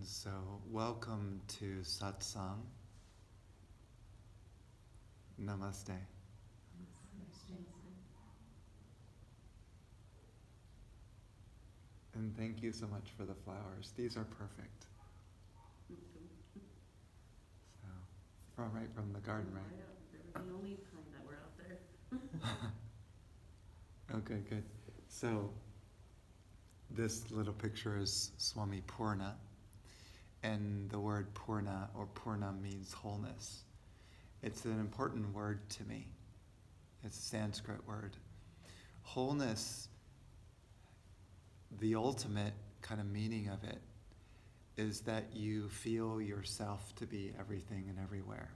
So, welcome to Satsang. Namaste. And thank you so much for the flowers. These are perfect. So, right from the garden, right? They're the only kind that were out there. Okay, good. So, this little picture is Swami Purna. And the word Purna or Purna means wholeness. It's an important word to me. It's a Sanskrit word. Wholeness, the ultimate kind of meaning of it, is that you feel yourself to be everything and everywhere.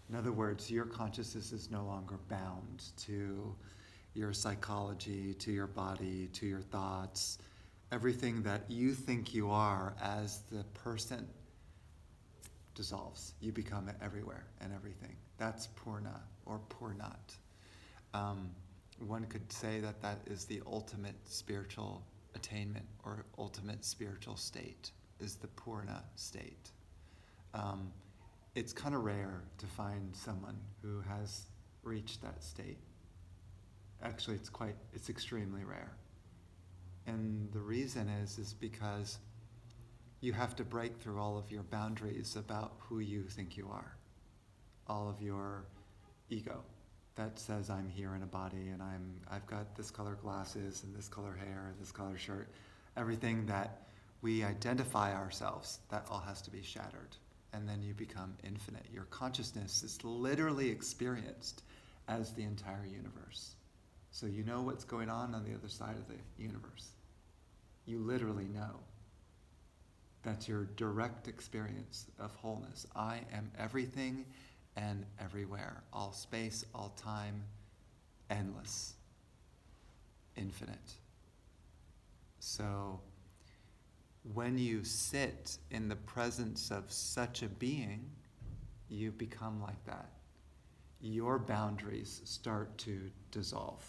In other words, your consciousness is no longer bound to your psychology, to your body, to your thoughts. Everything that you think you are as the person dissolves. You become everywhere and everything. That's Purna or Purnat. One could say that that is the ultimate spiritual attainment or ultimate spiritual state, is the Purna state. It's kind of rare to find someone who has reached that state. Actually, it's extremely rare. And the reason is because you have to break through all of your boundaries about who you think you are. All of your ego that says I'm here in a body and I've got this color glasses and this color hair and this color shirt. Everything that we identify ourselves, that all has to be shattered. And then you become infinite. Your consciousness is literally experienced as the entire universe. So you know what's going on the other side of the universe. You literally know. That's your direct experience of wholeness. I am everything and everywhere. All space, all time, endless, infinite. So when you sit in the presence of such a being, you become like that. Your boundaries start to dissolve,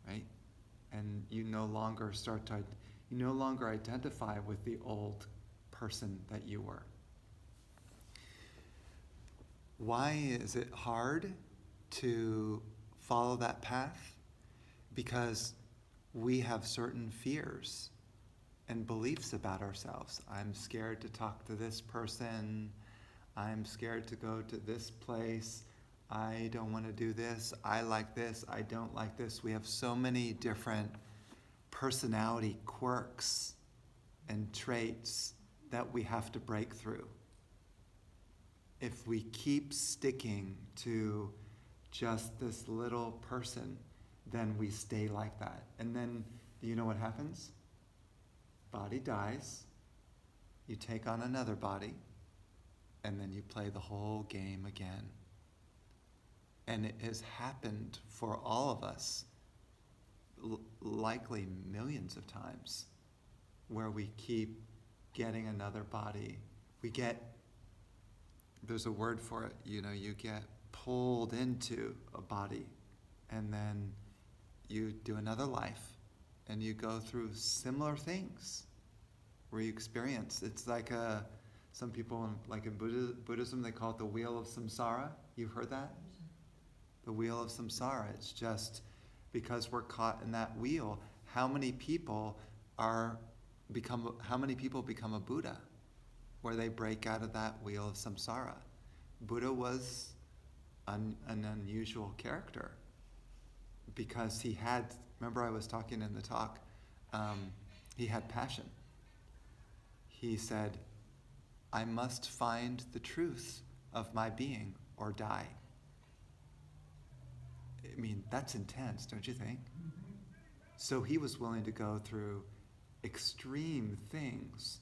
right? And you no longer identify with the old person that you were. Why is it hard to follow that path? Because we have certain fears and beliefs about ourselves. I'm scared to talk to this person. I'm scared to go to this place. I don't want to do this. I like this. I don't like this. We have so many different personality quirks and traits that we have to break through. If we keep sticking to just this little person, then we stay like that. And then, do you know what happens? Body dies, you take on another body, and then you play the whole game again. And it has happened for all of us, likely millions of times, where we keep getting another body. There's a word for it, you get pulled into a body, and then you do another life, and you go through similar things where you experience. It's like some people, like in Buddhism, they call it the Wheel of Samsara. You've heard that? The Wheel of Samsara. It's just because we're caught in that wheel. How many people become a Buddha, where they break out of that wheel of samsara? Buddha was an unusual character because he had, remember I was talking in the talk, he had passion. He said, I must find the truth of my being or die. I mean, that's intense, don't you think? So he was willing to go through extreme things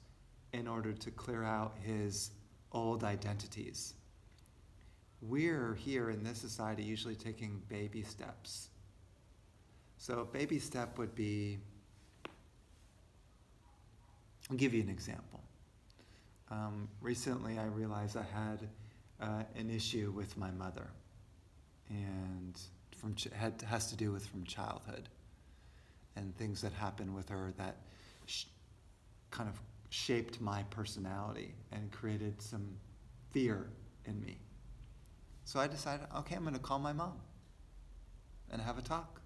in order to clear out his old identities. We're here in this society usually taking baby steps. So a baby step would be, I'll give you an example. Recently I realized I had an issue with my mother, and has to do with from childhood, and things that happened with her that kind of shaped my personality and created some fear in me. So I decided, okay, I'm going to call my mom and have a talk.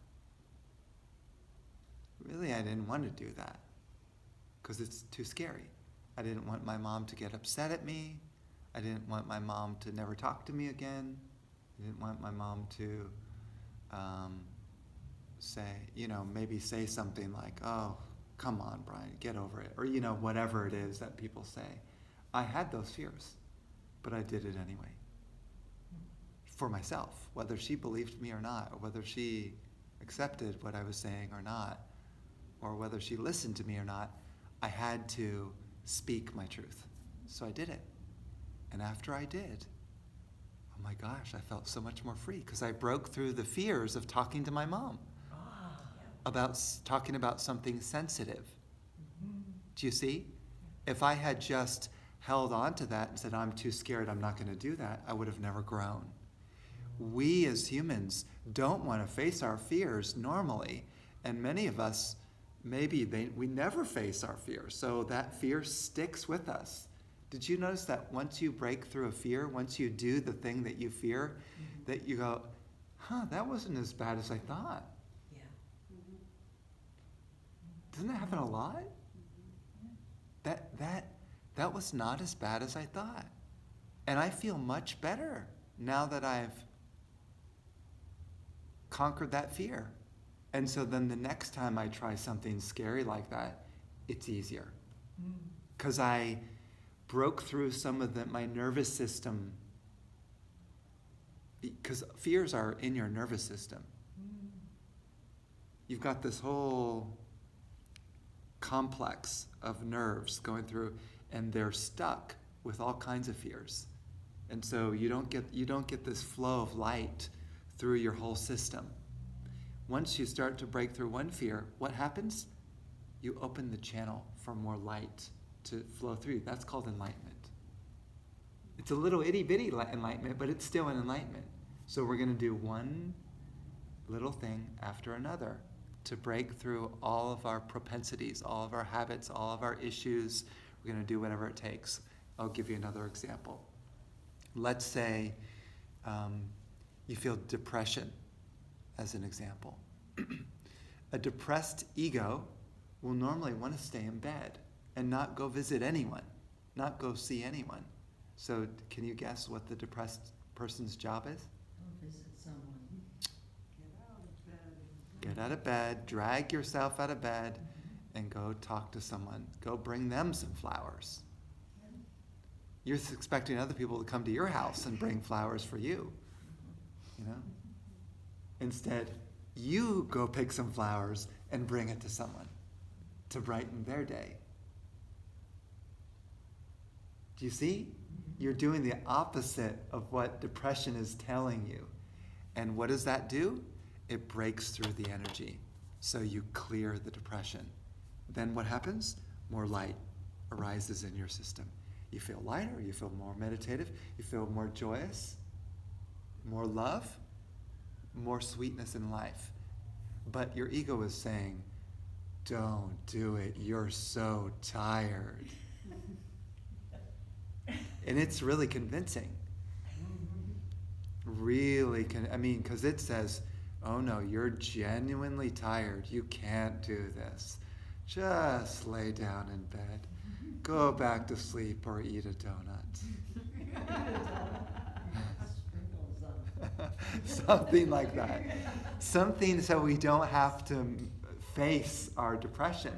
Really, I didn't want to do that because it's too scary. I didn't want my mom to get upset at me. I didn't want my mom to never talk to me again. I didn't want my mom to maybe say something like, oh, come on, Brian, get over it. Or, whatever it is that people say. I had those fears, but I did it anyway. For myself, whether she believed me or not, or whether she accepted what I was saying or not, or whether she listened to me or not, I had to speak my truth. So I did it. And after I did, oh my gosh, I felt so much more free because I broke through the fears of talking to my mom about talking about something sensitive. Do you see? If I had just held on to that and said, I'm too scared, I'm not going to do that, I would have never grown. We as humans don't want to face our fears normally, and many of us, we never face our fears, so that fear sticks with us. Did you notice that once you break through a fear, once you do the thing that you fear, that you go, that wasn't as bad as I thought? Yeah. Doesn't that happen a lot? That was not as bad as I thought. And I feel much better now that I've conquered that fear. And so then the next time I try something scary like that, it's easier. Because I broke through some of my nervous system. Because fears are in your nervous system. You've got this whole complex of nerves going through, and they're stuck with all kinds of fears. And so you don't get this flow of light through your whole system. Once you start to break through one fear, what happens? You open the channel for more light to flow through. That's called enlightenment. It's a little itty-bitty enlightenment, but it's still an enlightenment. So we're going to do one little thing after another to break through all of our propensities, all of our habits, all of our issues. We're going to do whatever it takes. I'll give you another example. Let's say you feel depression, as an example. A depressed ego will normally want to stay in bed and not go visit anyone, not go see anyone. So can you guess what the depressed person's job is? Go visit someone. Get out of bed, drag yourself out of bed, and go talk to someone. Go bring them some flowers. You're expecting other people to come to your house and bring flowers for you. Instead, you go pick some flowers and bring it to someone to brighten their day. Do you see? You're doing the opposite of what depression is telling you. And what does that do? It breaks through the energy. So you clear the depression. Then what happens? More light arises in your system. You feel lighter, you feel more meditative, you feel more joyous, more love, more sweetness in life. But your ego is saying, don't do it, you're so tired. And it's really convincing. Really, because it says, oh no, you're genuinely tired, you can't do this. Just lay down in bed. Go back to sleep or eat a donut. Something like that. Something so we don't have to face our depression.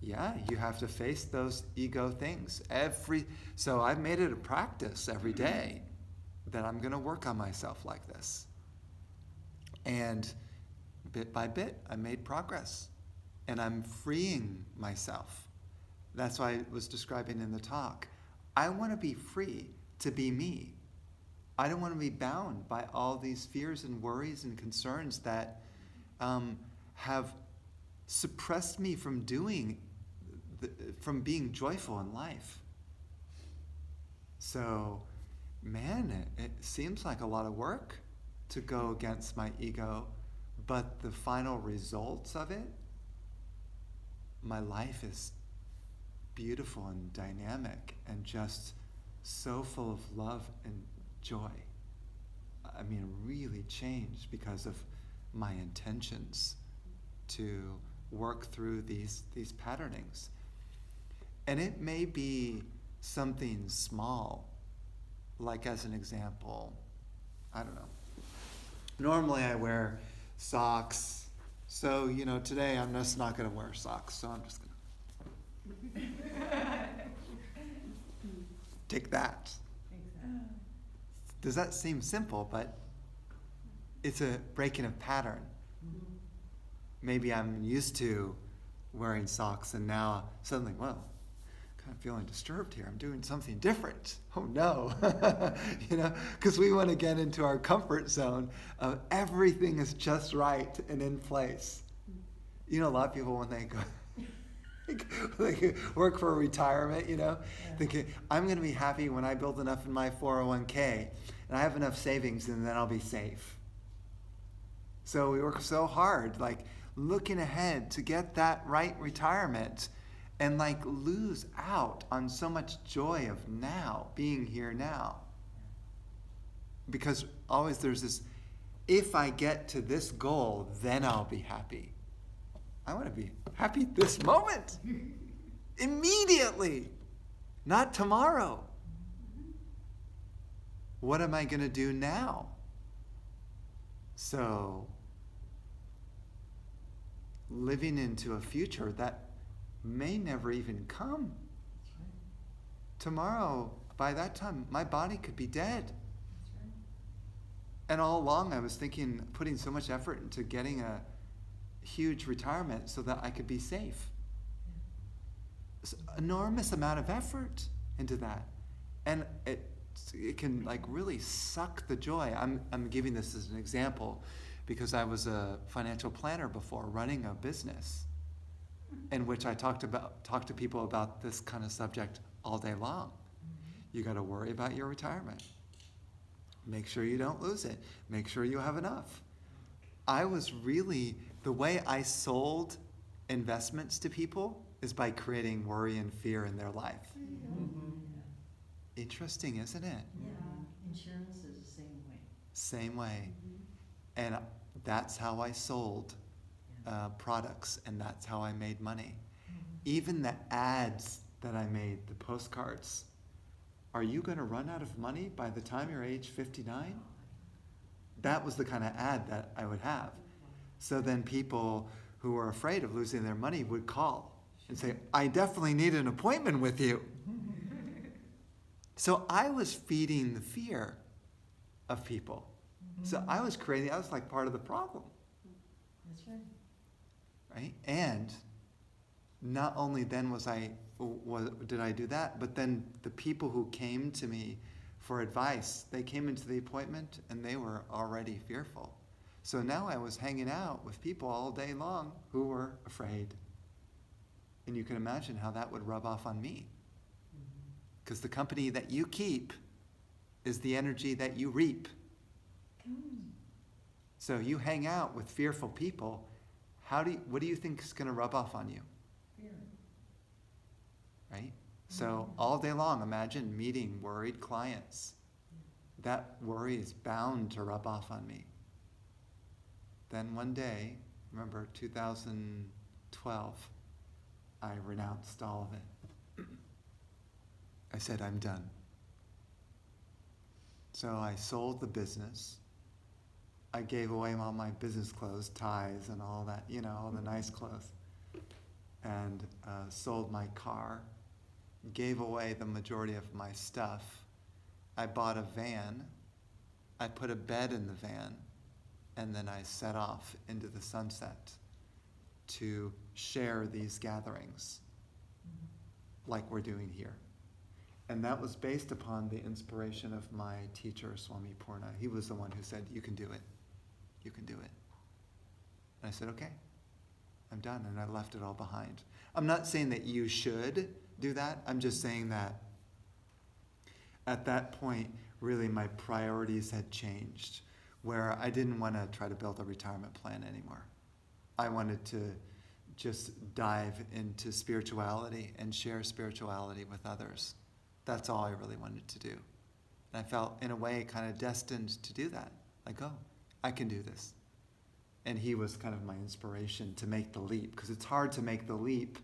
Yeah, you have to face those ego things. So I've made it a practice every day that I'm going to work on myself like this. And bit by bit, I made progress. And I'm freeing myself. That's why I was describing in the talk. I want to be free to be me. I don't want to be bound by all these fears and worries and concerns that have suppressed me from being joyful in life. So, man, it seems like a lot of work to go against my ego, but the final results of it, my life is beautiful and dynamic and just so full of love and joy. I mean, really changed because of my intentions to work through these patternings. And it may be something small, like as an example, I don't know. Normally I wear socks, so today I'm just not going to wear socks, so I'm just going to take that. Exactly. Does that seem simple? But it's a breaking of pattern. Mm-hmm. Maybe I'm used to wearing socks, and now suddenly, well, kind of feeling disturbed here. I'm doing something different. Oh no, because we want to get into our comfort zone of everything is just right and in place. A lot of people when they go. They work for retirement, thinking, I'm going to be happy when I build enough in my 401k and I have enough savings and then I'll be safe. So we work so hard, like looking ahead to get that right retirement and like lose out on so much joy of now, being here now. Because always there's this, if I get to this goal, then I'll be happy. I want to be happy this moment, immediately, not tomorrow. What am I going to do now? So, living into a future that may never even come. That's right. Tomorrow, by that time, my body could be dead. That's right. And all along I was thinking, putting so much effort into getting a huge retirement so that I could be safe. It's enormous amount of effort into that. And it can like really suck the joy. I'm giving this as an example because I was a financial planner before, running a business in which I talked to people about this kind of subject all day long. You got to worry about your retirement. Make sure you don't lose it. Make sure you have enough. I was really, the way I sold investments to people is by creating worry and fear in their life. Mm-hmm. Interesting, isn't it? Yeah. Insurance is the same way. Same way. And that's how I sold products, and that's how I made money. Even the ads that I made, the postcards, are you going to run out of money by the time you're age 59? That was the kind of ad that I would have. So then people who were afraid of losing their money would call and say, I definitely need an appointment with you. So I was feeding the fear of people. So I was like part of the problem. That's right. Right? And not only then did I do that, but then the people who came to me for advice, they came into the appointment and they were already fearful. So now I was hanging out with people all day long who were afraid. And you can imagine how that would rub off on me. Because the company that you keep is the energy that you reap. So you hang out with fearful people, what do you think is going to rub off on you? Fear. Right? So all day long, imagine meeting worried clients. That worry is bound to rub off on me. Then one day, remember 2012, I renounced all of it. I said, I'm done. So I sold the business. I gave away all my business clothes, ties and all that, all the nice clothes. And sold my car, gave away the majority of my stuff. I bought a van. I put a bed in the van. And then I set off into the sunset to share these gatherings like we're doing here. And that was based upon the inspiration of my teacher, Swami Purna. He was the one who said, you can do it. You can do it. And I said, okay, I'm done. And I left it all behind. I'm not saying that you should do that. I'm just saying that at that point, really my priorities had changed, where I didn't want to try to build a retirement plan anymore. I wanted to just dive into spirituality and share spirituality with others. That's all I really wanted to do. And I felt, in a way, kind of destined to do that. Like, oh, I can do this. And he was kind of my inspiration to make the leap, because it's hard to make the leap.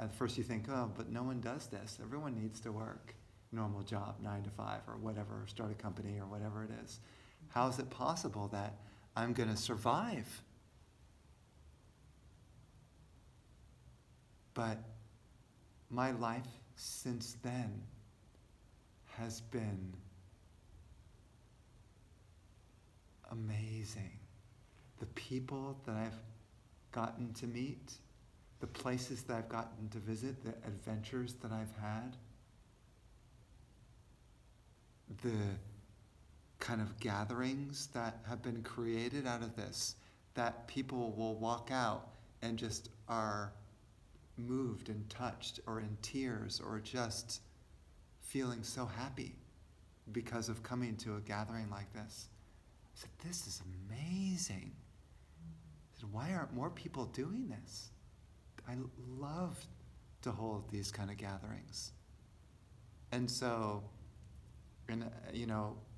At first you think, oh, but no one does this. Everyone needs to work. Normal job, 9 to 5 or whatever, or start a company or whatever it is. How is it possible that I'm going to survive? But my life since then has been amazing. The people that I've gotten to meet, the places that I've gotten to visit, the adventures that I've had, the kind of gatherings that have been created out of this, that people will walk out and just are moved and touched or in tears or just feeling so happy because of coming to a gathering like this. I said, this is amazing. I said, why aren't more people doing this? I love to hold these kind of gatherings. And so,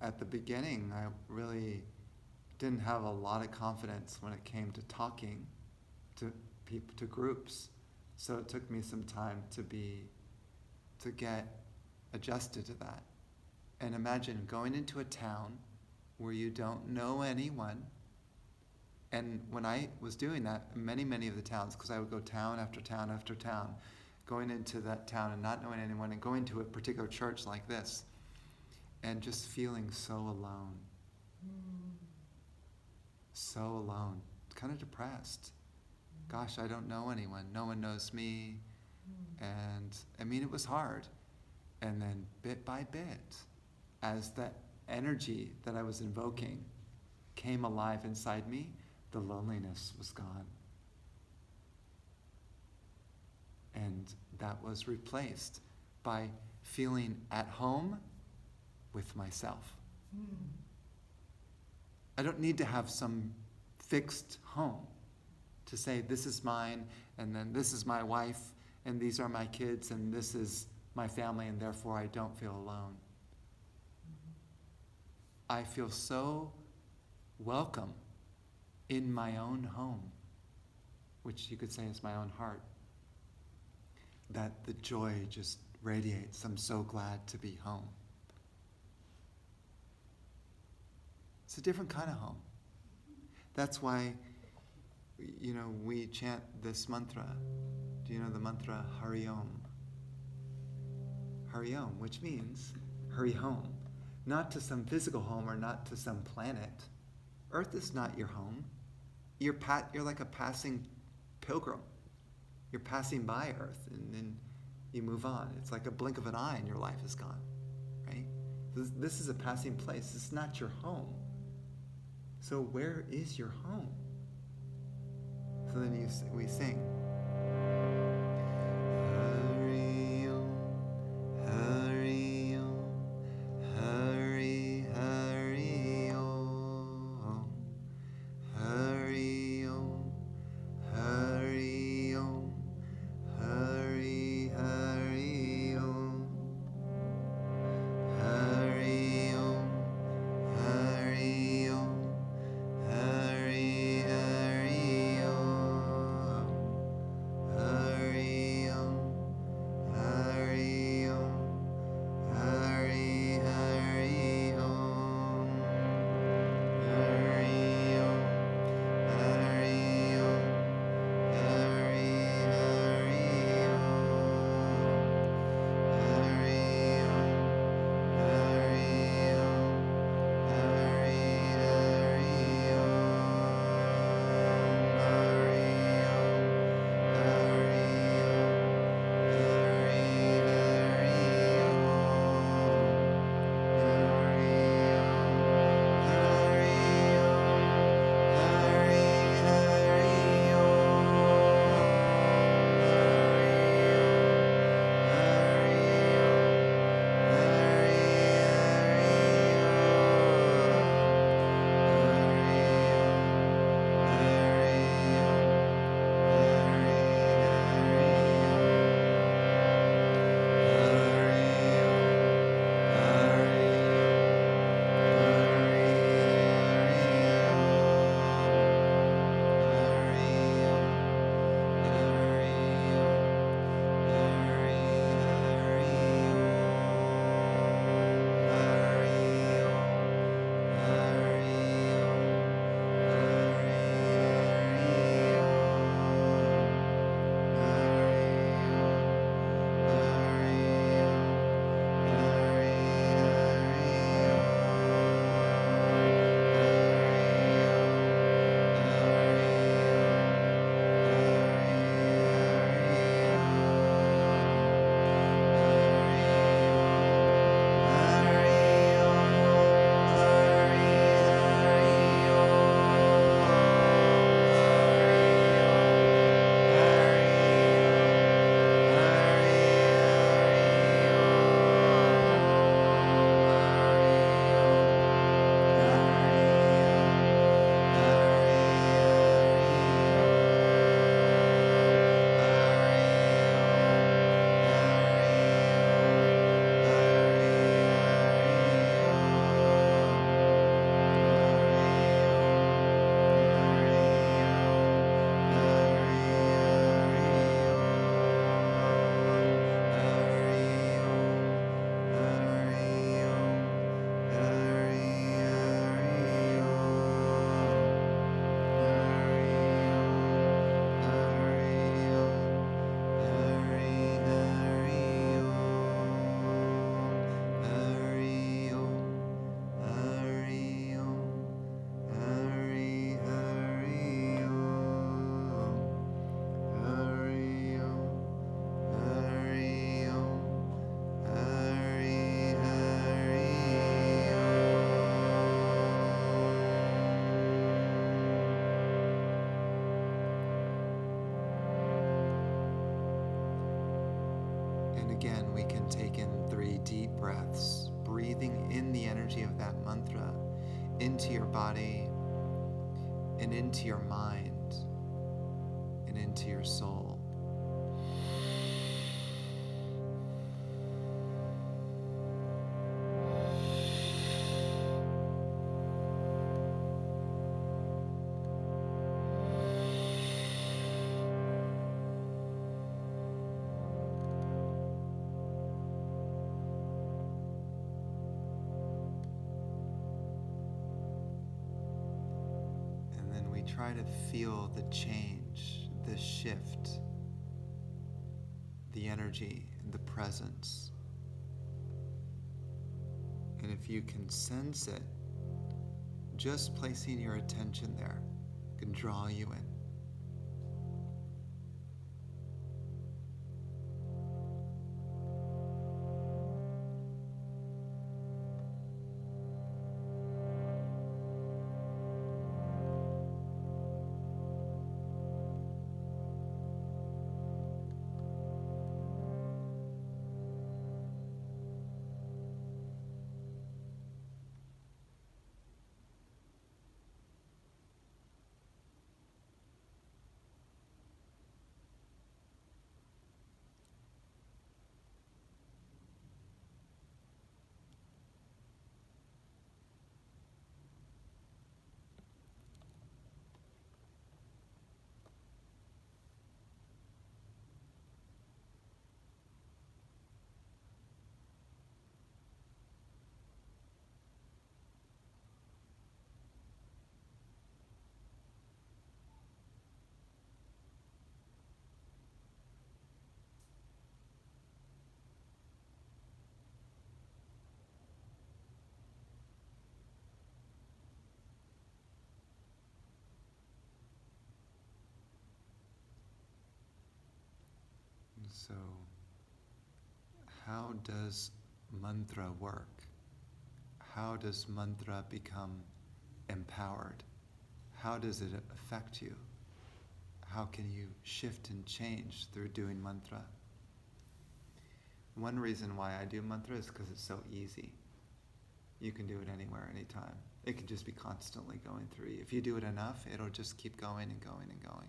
at the beginning, I really didn't have a lot of confidence when it came to talking to people, to groups. So it took me some time to get adjusted to that. And imagine going into a town where you don't know anyone. And when I was doing that, many of the towns, because I would go town after town after town, going into that town and not knowing anyone, and going to a particular church like this, and just feeling so alone. So alone. Kind of depressed. Gosh, I don't know anyone. No one knows me. And it was hard. And then bit by bit, as that energy that I was invoking came alive inside me, the loneliness was gone. And that was replaced by feeling at home with myself. I don't need to have some fixed home to say this is mine, and then this is my wife, and these are my kids, and this is my family, and therefore I don't feel alone. I feel so welcome in my own home, which you could say is my own heart, that the joy just radiates. I'm so glad to be home. It's a different kind of home. That's why, we chant this mantra. Do you know the mantra Hariyom? Hariyom, which means hurry home. Not to some physical home or not to some planet. Earth is not your home. You're like a passing pilgrim. You're passing by Earth and then you move on. It's like a blink of an eye and your life is gone, right? This is a passing place. It's not your home. So where is your home? So then we sing. Hariyom, Hariyom, Hari Hariyom, Hariyom, Hariyom, Hari Hariyom, Hariyom, Hariyom, Hari Hariyom, And again, we can take in 3 deep breaths, breathing in the energy of that mantra into your body and into your mind and into your soul. Try to feel the change, the shift, the energy, the presence. And if you can sense it, just placing your attention there can draw you in. So, how does mantra work? How does mantra become empowered? How does it affect you? How can you shift and change through doing mantra? One reason why I do mantra is because it's so easy. You can do it anywhere, anytime. It can just be constantly going through you. If you do it enough, it'll just keep going and going and going.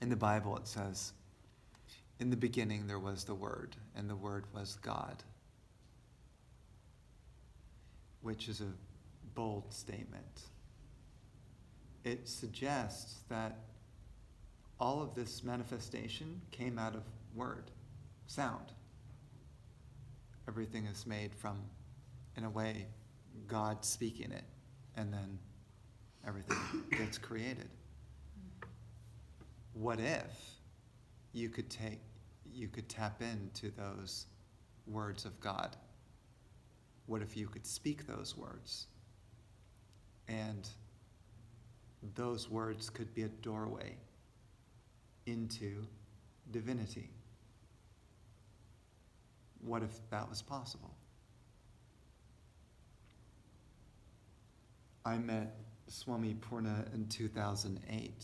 In the Bible it says, in the beginning there was the Word, and the Word was God, which is a bold statement. It suggests that all of this manifestation came out of word, sound. Everything is made from, in a way, God speaking it, and then everything gets created. What if you could tap into those words of God? What if you could speak those words? And those words could be a doorway into divinity. What if that was possible? I met Swami Purna in 2008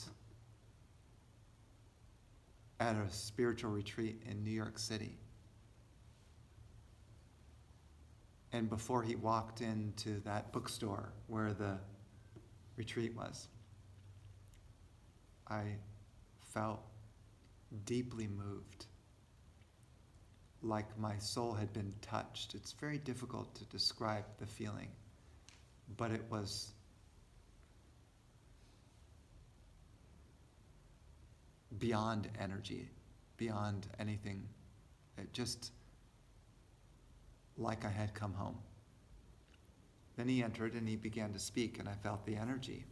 at a spiritual retreat in New York City. And before he walked into that bookstore where the retreat was, I felt deeply moved, like my soul had been touched. It's very difficult to describe the feeling, but it was beyond energy, beyond anything. It just, like I had come home. Then he entered and he began to speak, and I felt the energy.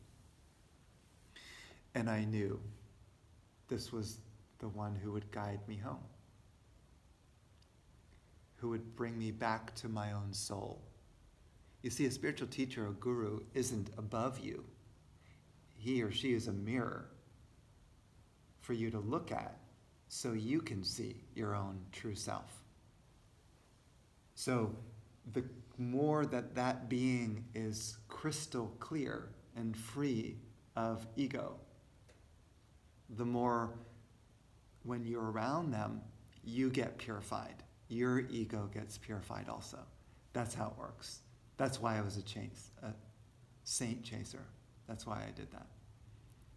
And I knew this was the one who would guide me home, who would bring me back to my own soul. You see, a spiritual teacher or guru isn't above you. He or she is a mirror for you to look at so you can see your own true self. So the more that being is crystal clear and free of ego, the more when you're around them, you get purified. Your ego gets purified also. That's how it works. That's why I was a saint chaser. That's why I did that.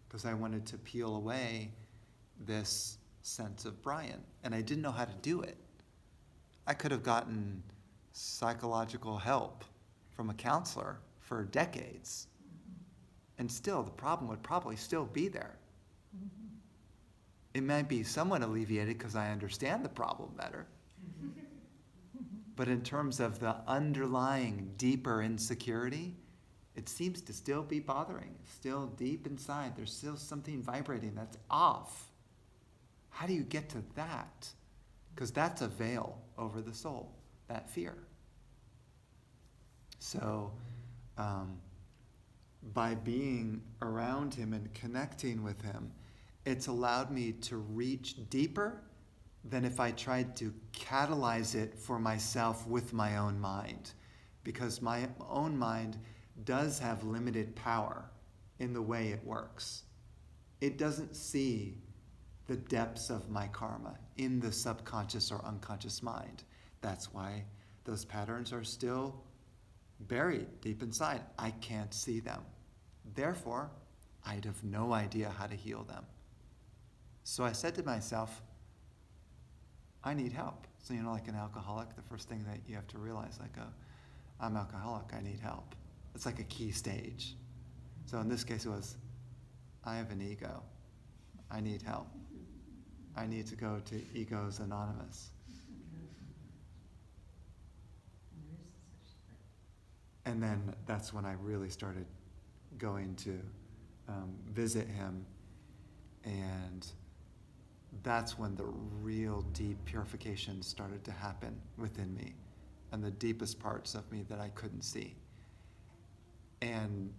Because I wanted to peel away this sense of Brian. And I didn't know how to do it. I could have gotten psychological help from a counselor for decades. And still, the problem would probably still be there. It might be somewhat alleviated because I understand the problem better. But in terms of the underlying deeper insecurity, it seems to still be bothering. Still deep inside, there's still something vibrating that's off. How do you get to that? Because that's a veil over the soul, that fear. So, by being around him and connecting with him, it's allowed me to reach deeper than if I tried to catalyze it for myself with my own mind. Because my own mind does have limited power in the way it works. It doesn't see the depths of my karma in the subconscious or unconscious mind. That's why those patterns are still buried deep inside. I can't see them. Therefore, I'd have no idea how to heal them. So I said to myself, I need help. So, like an alcoholic, the first thing that you have to realize, I'm alcoholic, I need help. It's like a key stage. So in this case it was, I have an ego. I need help. I need to go to Egos Anonymous. And then that's when I really started going to visit him, and that's when the real deep purification started to happen within me, and the deepest parts of me that I couldn't see. And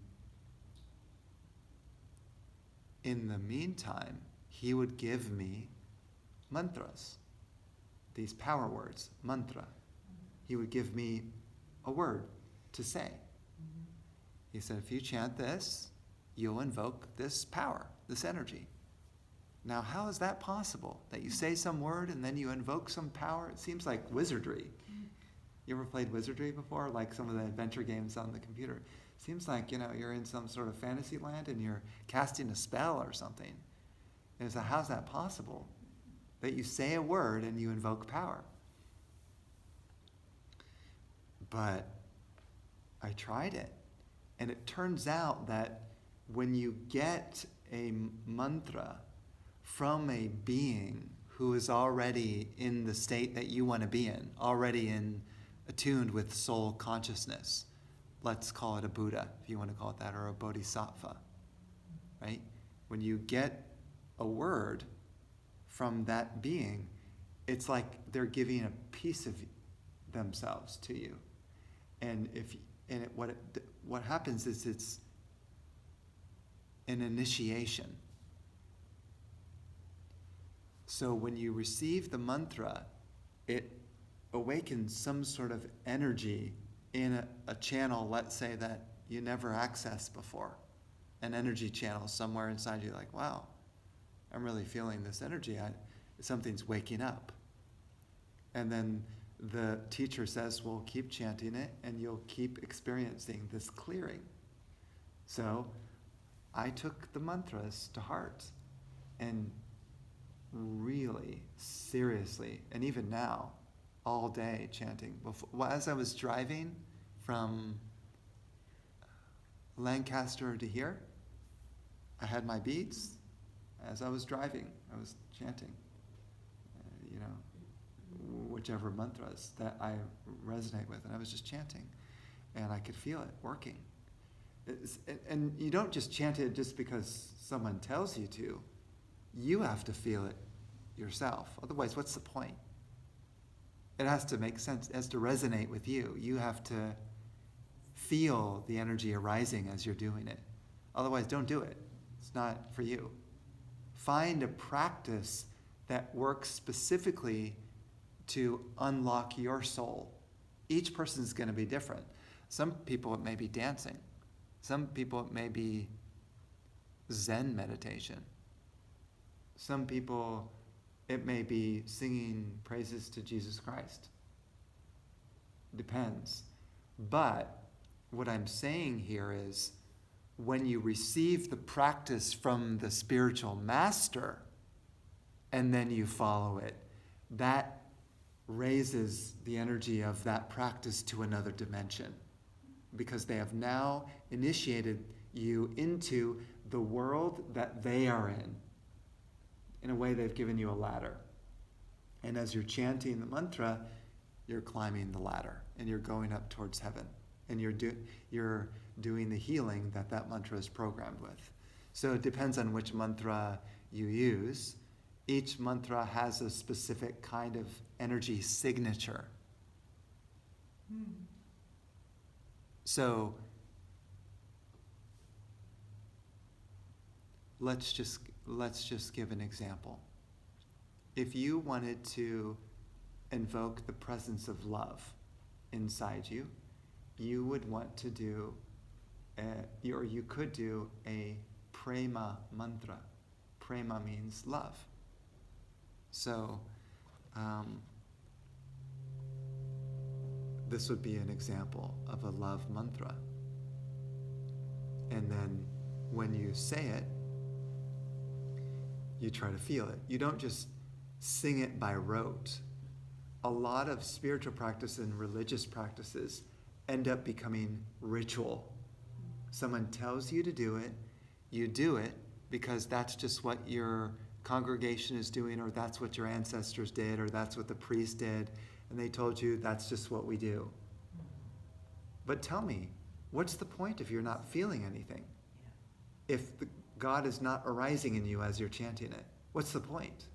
in the meantime, he would give me mantras, these power words, mantra. He would give me a word to say. He said, if you chant this, you'll invoke this power, this energy. Now, how is that possible? That you say some word and then you invoke some power? It seems like wizardry. You ever played wizardry before? Like some of the adventure games on the computer. Seems like, you're in some sort of fantasy land and you're casting a spell or something. And so how's that possible? That you say a word and you invoke power. But I tried it. And it turns out that when you get a mantra from a being who is already in the state that you want to be in, already attuned with soul consciousness, let's call it a Buddha, if you want to call it that, or a Bodhisattva, right? When you get a word from that being, it's like they're giving a piece of themselves to you. And what happens is it's an initiation. So when you receive the mantra, it awakens some sort of energy in a channel, let's say, that you never accessed before. An energy channel somewhere inside you, like, wow, I'm really feeling this energy. Something's waking up. And then the teacher says, well, keep chanting it and you'll keep experiencing this clearing. So I took the mantras to heart and really seriously, and even now, all day chanting. As I was driving from Lancaster to here, I had my beads. As I was driving, I was chanting, whichever mantras that I resonate with, and I was just chanting, and I could feel it working. And you don't just chant it just because someone tells you to. You have to feel it yourself. Otherwise, what's the point? It has to make sense. It has to resonate with you. You have to feel the energy arising as you're doing it. Otherwise, don't do it. It's not for you. Find a practice that works specifically to unlock your soul. Each person's going to be different. Some people, it may be dancing. Some people, it may be Zen meditation. Some people, It may be singing praises to Jesus Christ. Depends. But what I'm saying here is, when you receive the practice from the spiritual master and then you follow it, that raises the energy of that practice to another dimension, because they have now initiated you into the world that they are in. In a way, they've given you a ladder. And as you're chanting the mantra, you're climbing the ladder and you're going up towards heaven. And you're doing the healing that mantra is programmed with. So it depends on which mantra you use. Each mantra has a specific kind of energy signature. So let's just give an example. If you wanted to invoke the presence of love inside you, you would want to do, or you could do a prema mantra. Prema means love. So this would be an example of a love mantra. And then when you say it, you try to feel it. You don't just sing it by rote. A lot of spiritual practice and religious practices end up becoming ritual. Someone tells you to do it, you do it because that's just what your congregation is doing, or that's what your ancestors did, or that's what the priest did, and they told you that's just what we do. But tell me, what's the point if you're not feeling anything? If God is not arising in you as you're chanting it, what's the point?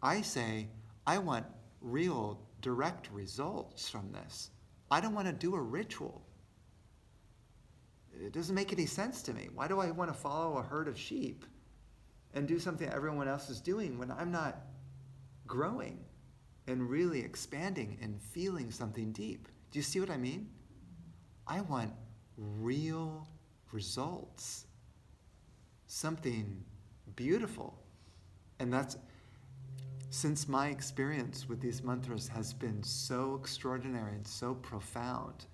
I say, I want real, direct results from this. I don't want to do a ritual. It doesn't make any sense to me. Why do I want to follow a herd of sheep and do something everyone else is doing when I'm not growing and really expanding and feeling something deep? Do you see what I mean? I want real results. Something beautiful. And that's, since my experience with these mantras has been so extraordinary and so profound,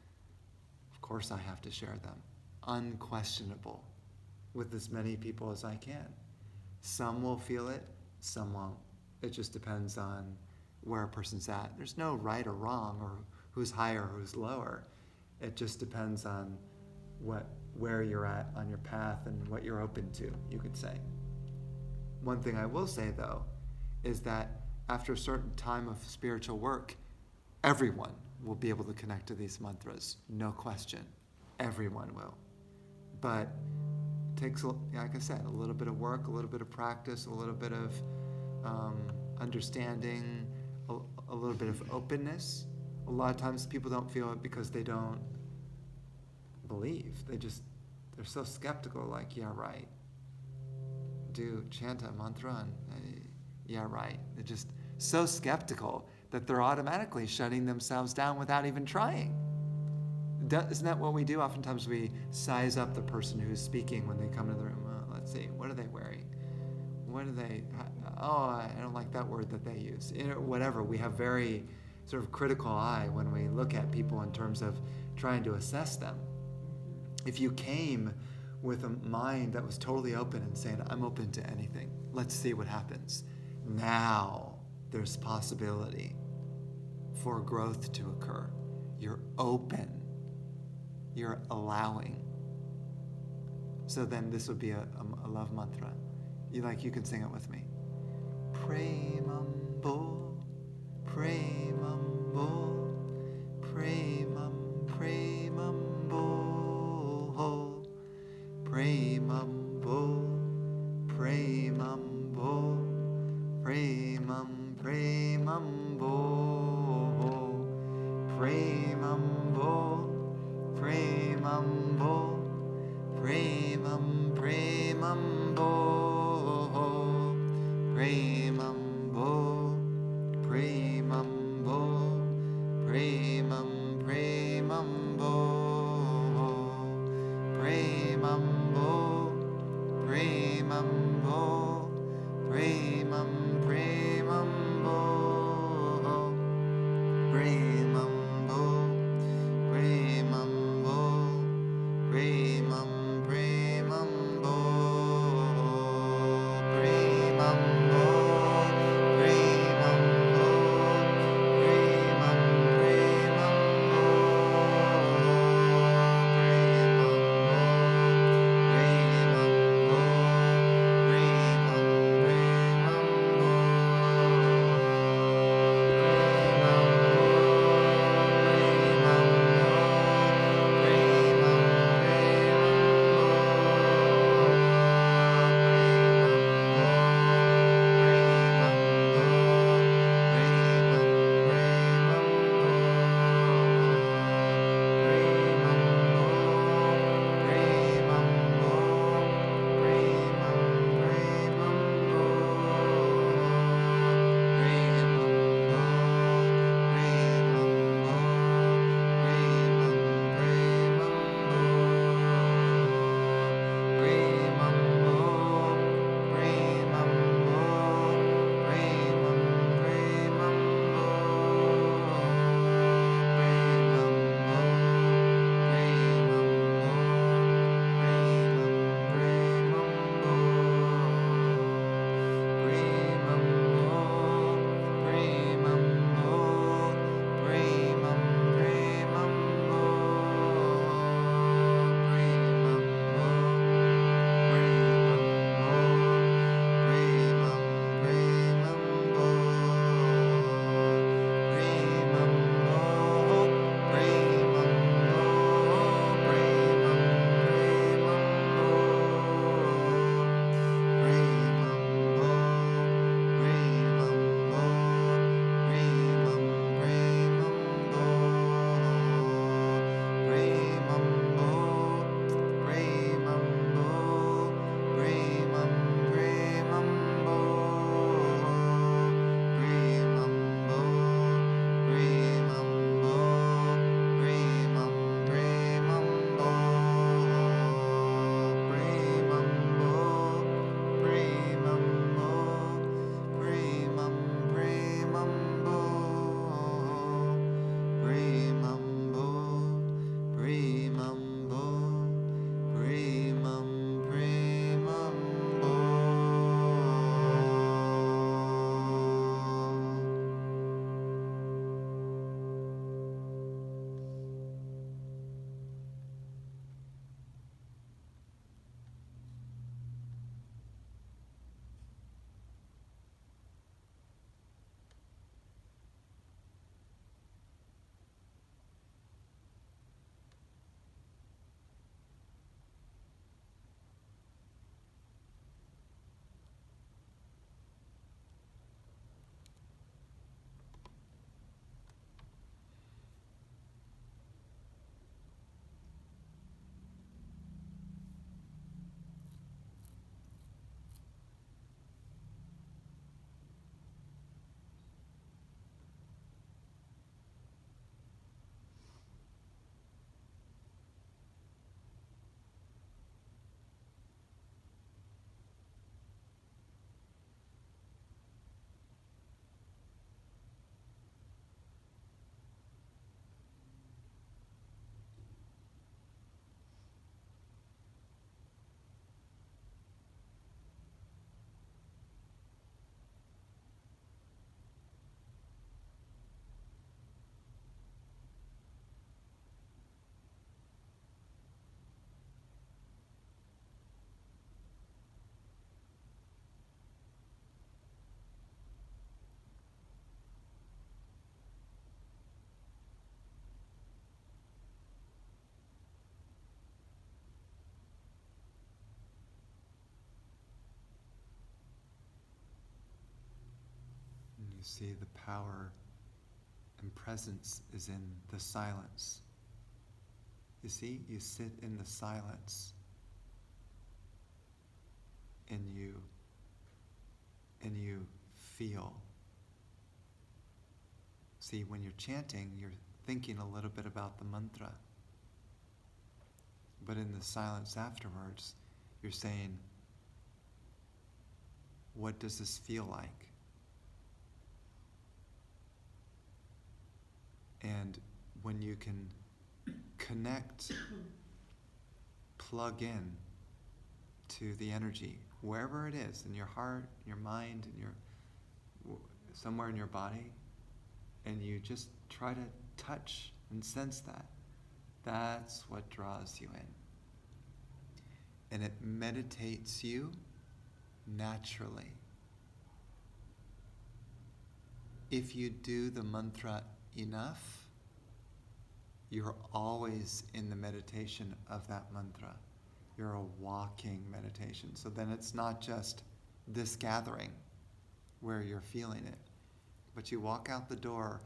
of course I have to share them, unquestionable, with as many people as I can. Some will feel it, some won't. It just depends on where a person's at. There's no right or wrong, or who's higher or who's lower. It just depends on where you're at on your path and what you're open to, you could say. One thing I will say, though, is that after a certain time of spiritual work, everyone will be able to connect to these mantras, no question. Everyone will. But it takes, like I said, a little bit of work, a little bit of practice, a little bit of understanding, a little bit of openness. A lot of times people don't feel it because they don't believe. They're so skeptical, like, yeah, right. Chant a mantra and yeah, right. They're just so skeptical that they're automatically shutting themselves down without even trying. Isn't that what we do? Oftentimes we size up the person who's speaking when they come into the room. Let's see, what are they wearing? I don't like that word that they use. Whatever, we have very sort of critical eye when we look at people in terms of trying to assess them. If you came with a mind that was totally open and saying, I'm open to anything, let's see what happens. Now there's possibility for growth to occur. You're open. You're allowing. So then this would be a love mantra. You can sing it with me. Premambo, premambo, premam, premambo, premambo, premambo, premam, premambo, premambo, premambo, premam, premambo, premambo, premambo, premam, premambo, premambo, premambo, premam, You see, the power and presence is in the silence. You see, you sit in the silence and you feel. See, when you're chanting, you're thinking a little bit about the mantra. But in the silence afterwards, you're saying, what does this feel like? And when you can connect, plug in to the energy, wherever it is, in your heart, your mind, in your somewhere in your body, and you just try to touch and sense that, that's what draws you in. And it meditates you naturally. If you do the mantra enough, you're always in the meditation of that mantra. You're a walking meditation. So then it's not just this gathering where you're feeling it, but you walk out the door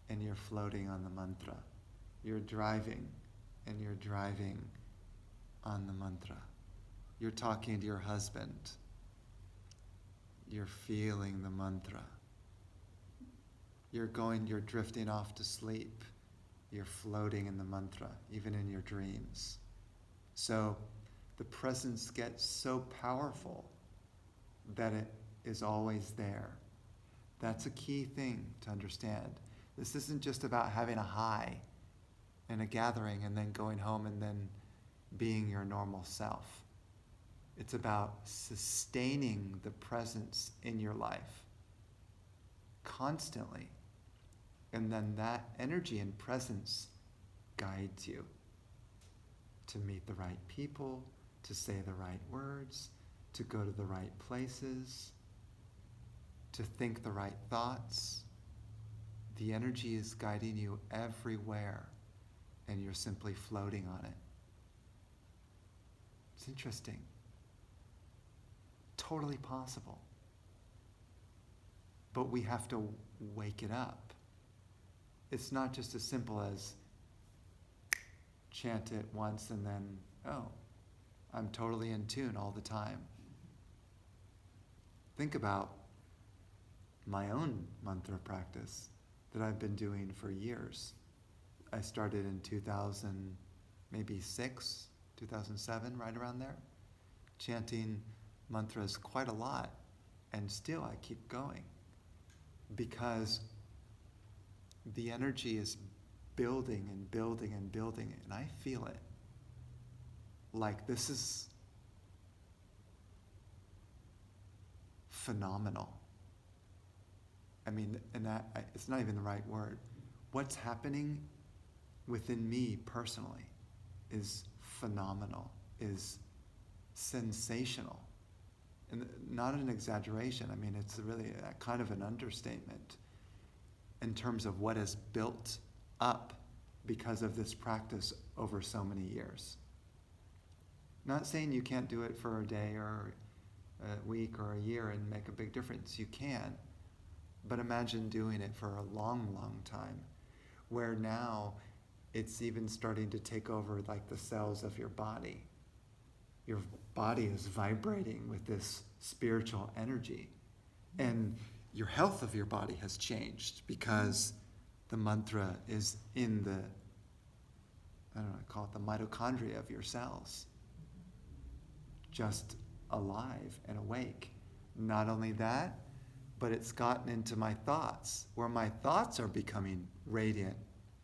and you're floating on the mantra. You're driving and you're driving on the mantra. You're talking to your husband. You're feeling the mantra. You're drifting off to sleep. You're floating in the mantra, even in your dreams. So the presence gets so powerful that it is always there. That's a key thing to understand. This isn't just about having a high in a gathering and then going home and then being your normal self. It's about sustaining the presence in your life constantly. And then that energy and presence guides you to meet the right people, to say the right words, to go to the right places, to think the right thoughts. The energy is guiding you everywhere, and you're simply floating on it. It's interesting. Totally possible. But we have to wake it up. It's not just as simple as chant it once and then, oh, I'm totally in tune all the time. Think about my own mantra practice that I've been doing for years. I started in 2000, maybe 6, 2007, right around there, chanting mantras quite a lot, and still I keep going because the energy is building and building and building, and I feel it. Like this is phenomenal. I mean, and it's not even the right word. What's happening within me personally is phenomenal, is sensational. And not an exaggeration. I mean, it's really a kind of an understatement in terms of what has built up because of this practice over so many years. Not saying you can't do it for a day or a week or a year and make a big difference. You can. But imagine doing it for a long, long time, where now it's even starting to take over like the cells of your body. Your body is vibrating with this spiritual energy. And your health of your body has changed because the mantra is in the, I don't know, I call it the mitochondria of your cells. Just alive and awake. Not only that, but it's gotten into my thoughts, where my thoughts are becoming radiant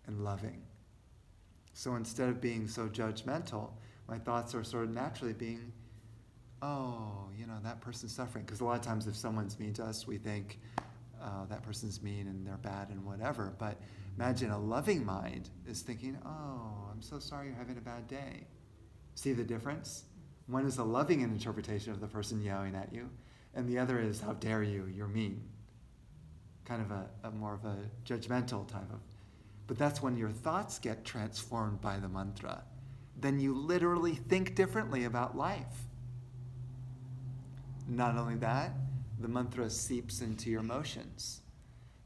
and loving. So instead of being so judgmental, my thoughts are sort of naturally being, oh, that person's suffering. Because a lot of times if someone's mean to us, we think, oh, that person's mean and they're bad and whatever. But imagine a loving mind is thinking, oh, I'm so sorry you're having a bad day. See the difference? One is a loving interpretation of the person yelling at you, and the other is, how dare you, you're mean. Kind of a more of a judgmental type of. But that's when your thoughts get transformed by the mantra. Then you literally think differently about life. Not only that, the mantra seeps into your emotions.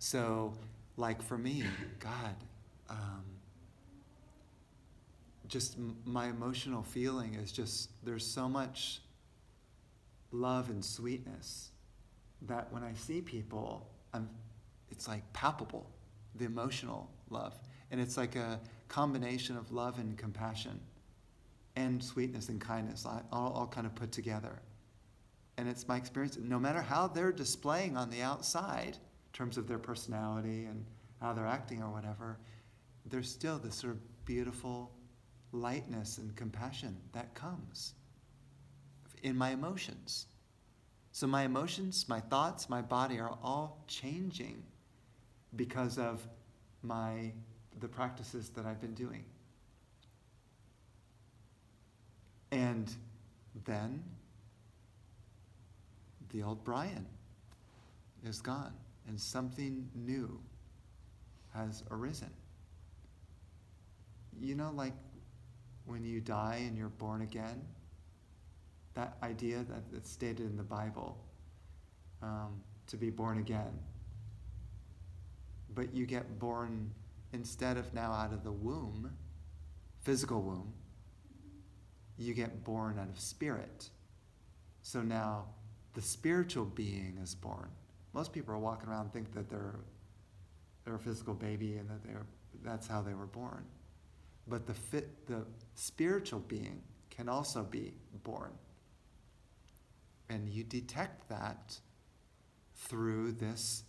So, like for me, God, just my emotional feeling is just, there's so much love and sweetness that when I see people, it's like palpable, the emotional love. And it's like a combination of love and compassion and sweetness and kindness, all kind of put together. And it's my experience, no matter how they're displaying on the outside, in terms of their personality and how they're acting or whatever, there's still this sort of beautiful lightness and compassion that comes in my emotions. So my emotions, my thoughts, my body are all changing because of the practices that I've been doing. And then the old Brian is gone and something new has arisen. You know, like when you die and you're born again, that idea that's stated in the Bible, to be born again. But you get born, instead of now out of the womb, physical womb, you get born out of spirit. So now the spiritual being is born. Most people are walking around and think that they're a physical baby and that that's how they were born. But the spiritual being can also be born. And you detect that through this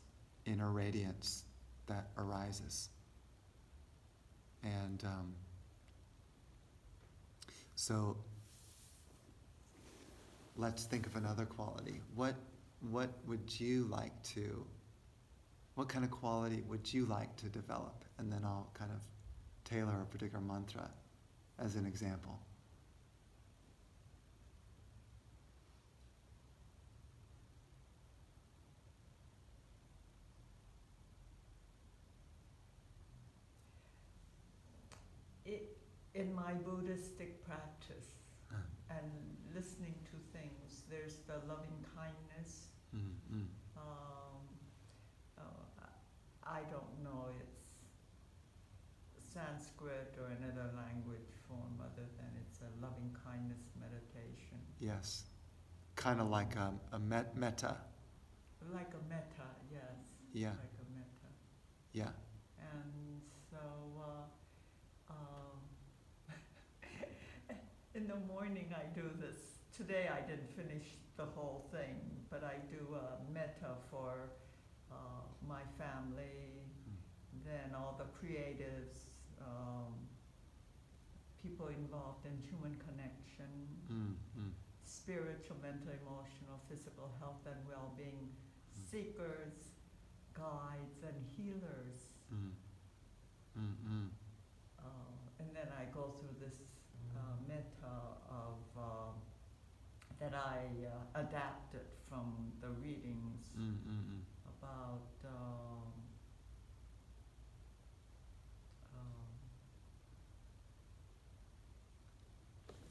inner radiance that arises. And so let's think of another quality. What kind of quality would you like to develop? And then I'll kind of tailor a particular mantra as an example. In my Buddhistic practice and listening to things, there's the loving kindness. Mm-hmm. I don't know, it's Sanskrit or another language form other than it's a loving kindness meditation. Yes. Kind of like a metta. Like a metta, yes. Yeah. Like a metta. Yeah. And so in the morning I do this. Today I didn't finish the whole thing, but I do a metta for my family, then all the creatives, people involved in human connection, spiritual, mental, emotional, physical health and well-being, seekers, guides, and healers. And then I go through this metta of that I adapted from the readings about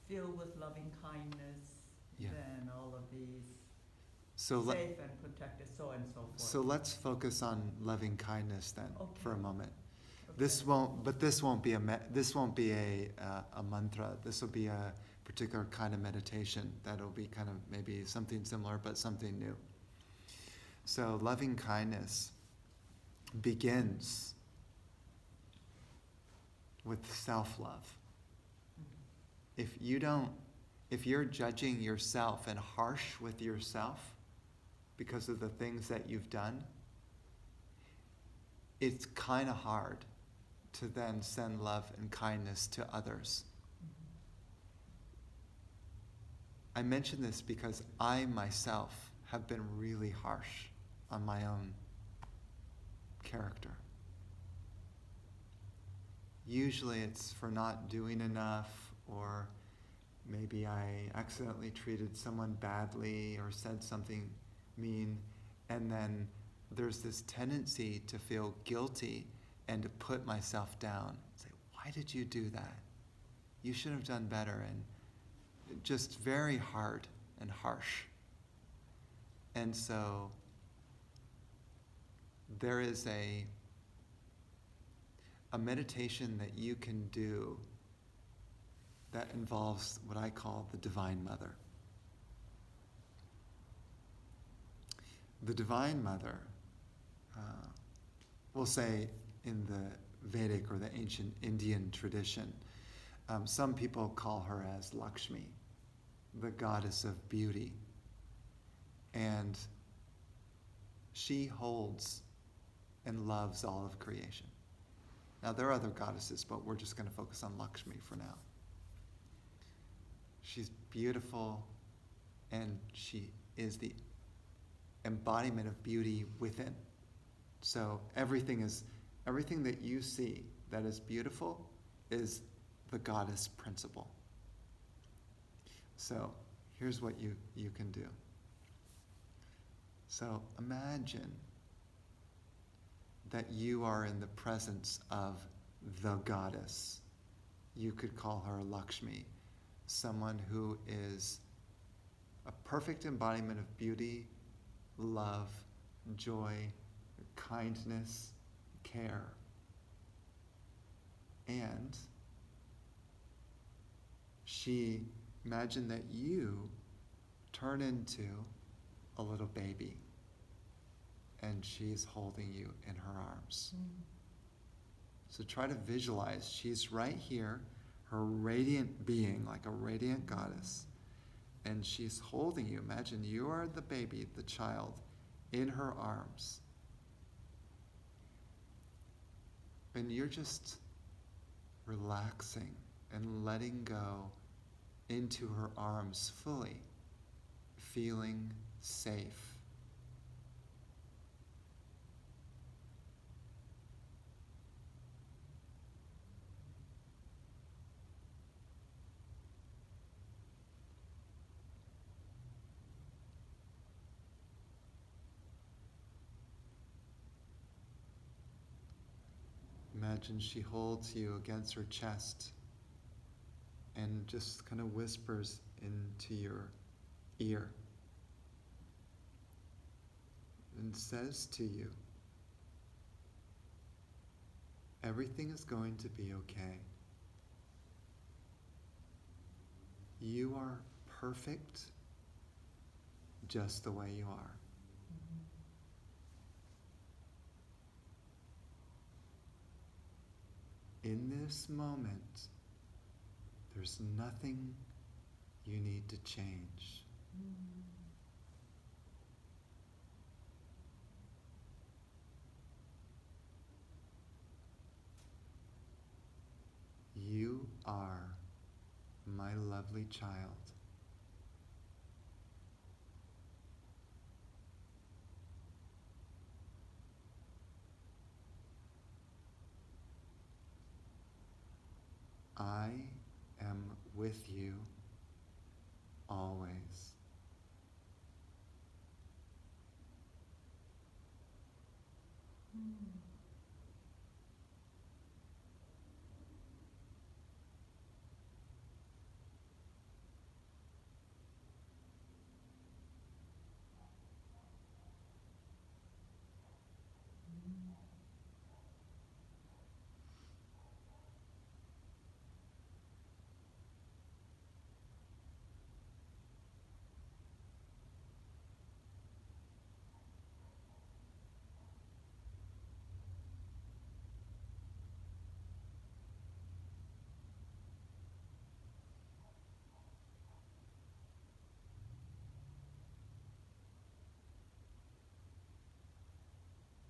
filled with loving kindness, Yeah. then all of these So safe and protected, so and so forth. So let's focus on loving kindness then for a moment. Okay. This won't be a mantra. This will be a particular kind of meditation that'll be kind of maybe something similar but something new. So loving kindness begins with self-love. If you're judging yourself and harsh with yourself because of the things that you've done, it's kind of hard to then send love and kindness to others. I mention this because I myself have been really harsh on my own character. Usually it's for not doing enough, or maybe I accidentally treated someone badly or said something mean, and then there's this tendency to feel guilty and to put myself down. Say, why did you do that? You should have done better. And just very hard and harsh. And so there is a meditation that you can do that involves what I call the Divine Mother. The Divine Mother, we'll say in the Vedic or the ancient Indian tradition, some people call her as Lakshmi, the goddess of beauty. And she holds and loves all of creation. Now, there are other goddesses, but we're just going to focus on Lakshmi for now. She's beautiful, and she is the embodiment of beauty within. So everything that you see that is beautiful is the goddess principle. So here's what you can do. So imagine that you are in the presence of the goddess. You could call her Lakshmi, someone who is a perfect embodiment of beauty, love, joy, kindness, care. And imagine that you turn into a little baby, and she's holding you in her arms. So try to visualize, she's right here, her radiant being, like a radiant goddess, and she's holding you. Imagine you are the baby, the child, in her arms. And you're just relaxing and letting go into her arms fully, feeling safe. Imagine she holds you against her chest and just kind of whispers into your ear and says to you, everything is going to be okay. You are perfect just the way you are. In this moment, there's nothing you need to change. You are my lovely child. I am with you always.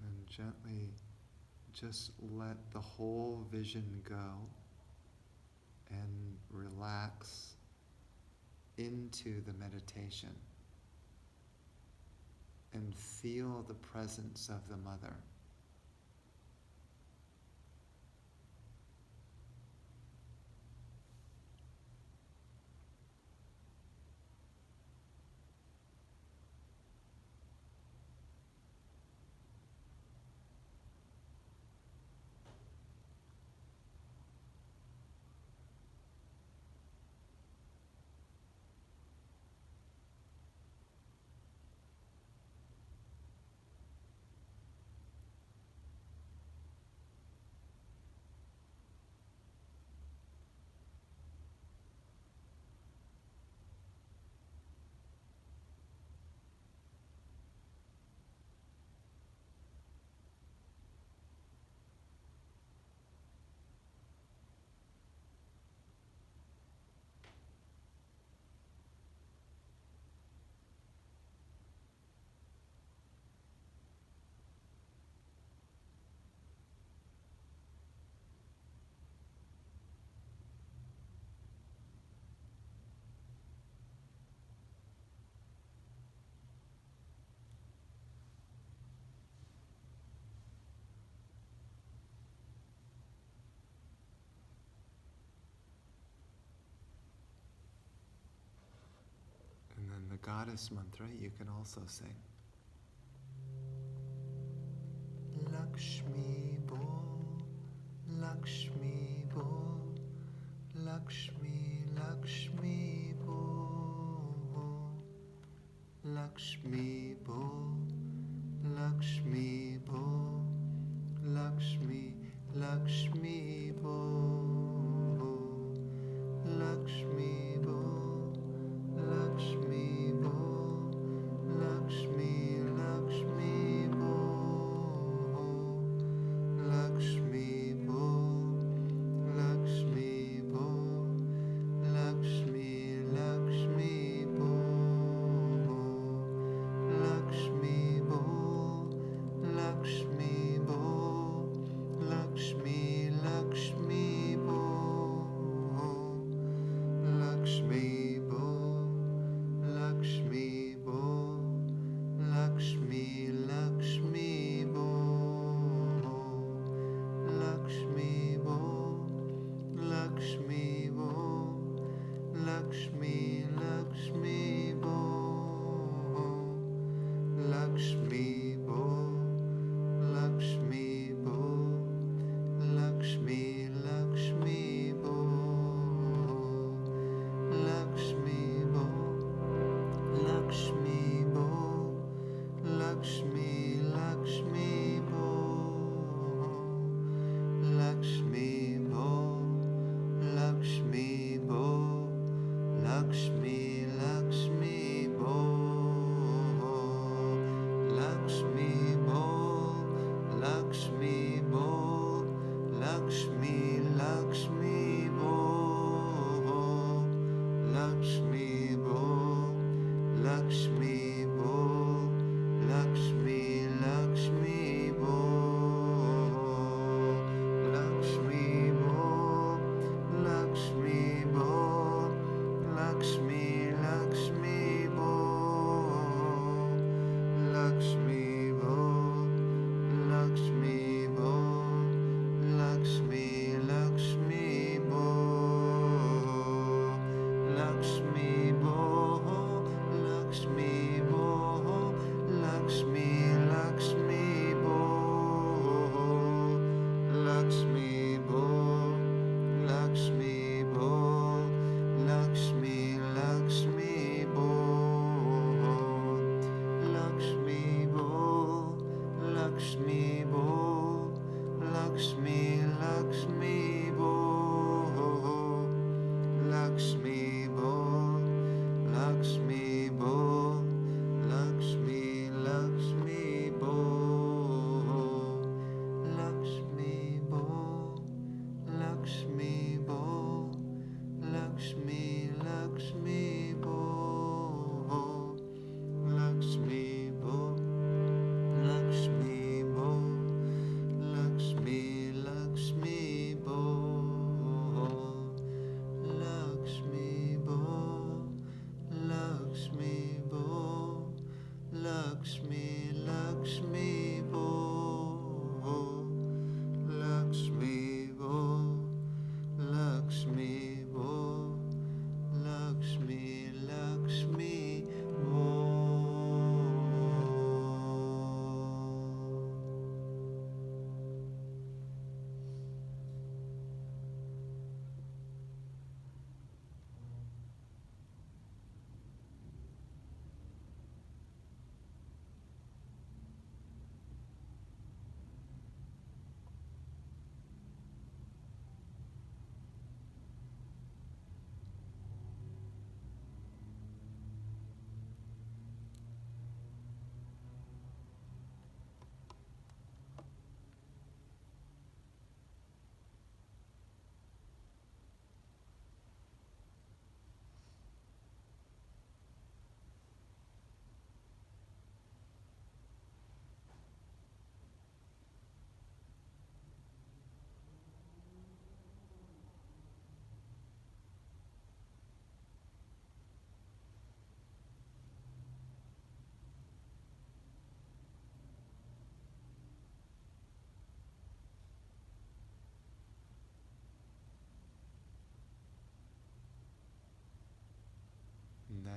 And gently just let the whole vision go and relax into the meditation and feel the presence of the mother. goddess mantra, you can also sing. Lakshmi Bo, Lakshmi Bo, Lakshmi, Lakshmi Bo, Lakshmi Bo, Lakshmi Bo, Lakshmi, Lakshmi Bo, Lakshmi Bo, Lakshmi Bo, Lakshmi, Lakshmi Bo, Lakshmi Bo, Lakshmi Bo, Lakshmi, Lakshmi Bo, Lakshmi Bo, Lakshmi Bo, Lakshmi, Lakshmi Bo.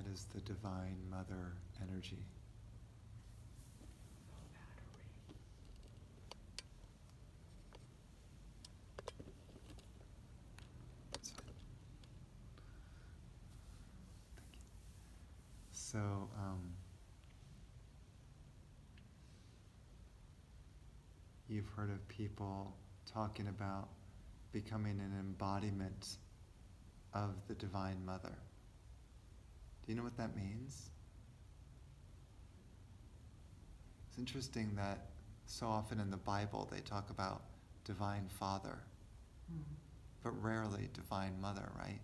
That is the Divine Mother energy. That's fine. Thank you. So, you've heard of people talking about becoming an embodiment of the Divine Mother. Do you know what that means? It's interesting that so often in the Bible they talk about Divine Father, but rarely Divine Mother, right?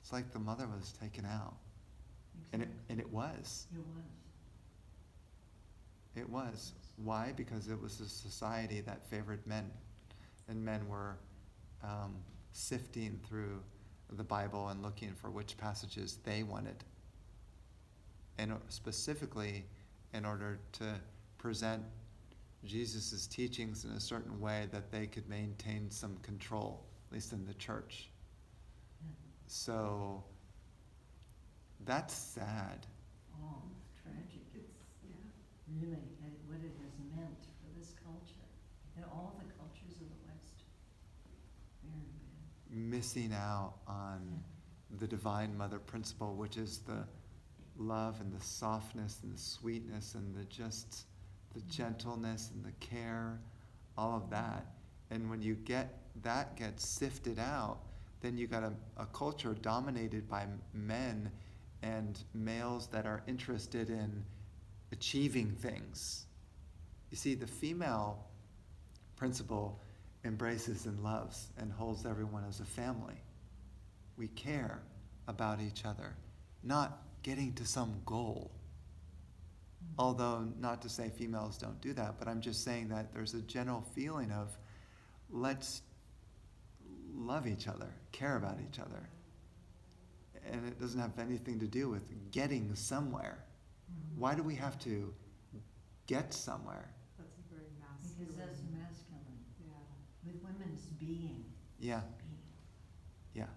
It's like the mother was taken out. Exactly. And it was. It was. It was. Why? Because it was a society that favored men. And men were sifting through the Bible and looking for which passages they wanted. And specifically, in order to present Jesus' teachings in a certain way that they could maintain some control, at least in the church. Yeah. So, that's sad. Oh, tragic. It's, yeah. Really, what it has meant for this culture and all the cultures of the West. Very bad. Missing out on the Divine Mother principle, which is the love and the softness and the sweetness and the gentleness and the care, all of that. And when you get that gets sifted out, then you got a culture dominated by men and males that are interested in achieving things. You see, the female principle embraces and loves and holds everyone as a family. We care about each other, not getting to some goal. Although, not to say females don't do that, but I'm just saying that there's a general feeling of let's love each other, care about each other. And it doesn't have anything to do with getting somewhere. Why do we have to get somewhere? That's a very masculine. Because that's masculine. Yeah. With women, it's being. Yeah, Being. yeah.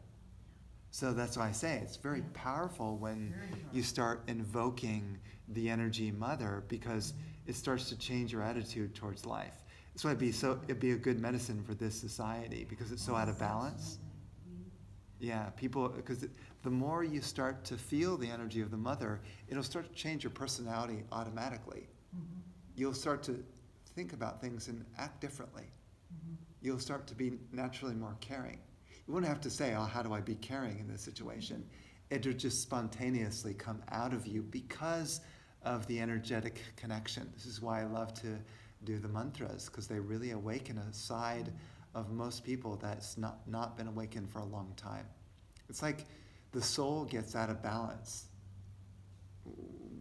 So that's why I say it's very powerful when you start invoking the energy mother, because it starts to change your attitude towards life. That's why it'd be a good medicine for this society, because it's so out of balance. Yeah, people, because the more you start to feel the energy of the mother, it'll start to change your personality automatically. Mm-hmm. You'll start to think about things and act differently. Mm-hmm. You'll start to be naturally more caring. You wouldn't have to say, oh, how do I be caring in this situation? It'll just spontaneously come out of you because of the energetic connection. This is why I love to do the mantras, because they really awaken a side of most people that's not been awakened for a long time. It's like the soul gets out of balance.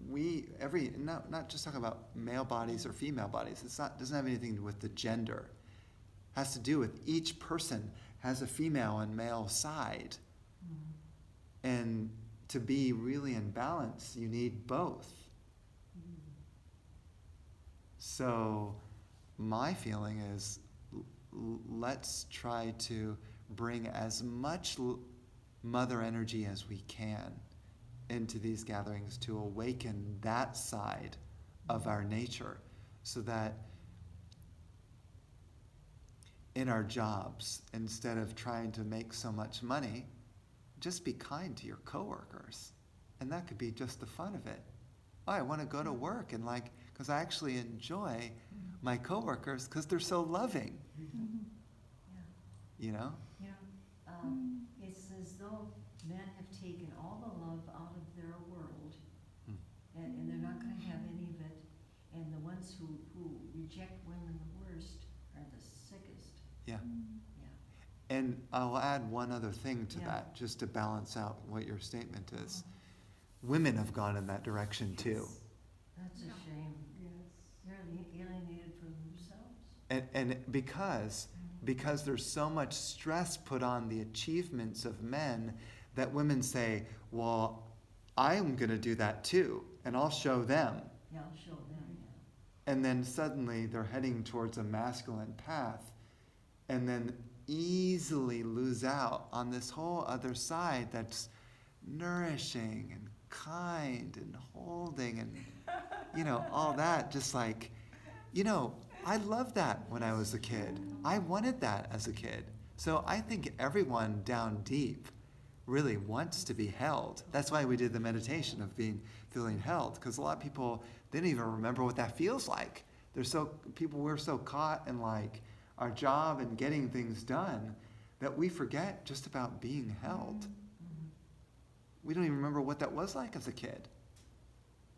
Not just talking about male bodies or female bodies. Doesn't have anything to do with the gender. It has to do with each person has a female and male side. And to be really in balance, you need both. So my feeling is let's try to bring as much mother energy as we can into these gatherings to awaken that side of our nature, so that in our jobs, instead of trying to make so much money, just be kind to your coworkers. And that could be just the fun of it. Oh, I want to go to work and because I actually enjoy my coworkers because they're so loving. Yeah. You know? You know, it's as though men have taken all the love out of their world, and they're not going to have any of it. And the ones who reject women the worst are the sickest. Yeah. Yeah. And I'll add one other thing to Yeah. that, just to balance out what your statement is. Women have gone in that direction too. That's a Yeah. shame. Yes. They're alienated from themselves. And because there's so much stress put on the achievements of men, that women say, well, I'm going to do that too, and I'll show them. Yeah, I'll show them, And then suddenly they're heading towards a masculine path, and then easily lose out on this whole other side that's nourishing and kind and holding and, all that. Just like, I loved that when I was a kid. I wanted that as a kid. So I think everyone down deep really wants to be held. That's why we did the meditation of feeling held, because a lot of people, they don't even remember what that feels like. We're so caught in like our job and getting things done that we forget just about being held. We don't even remember what that was like as a kid.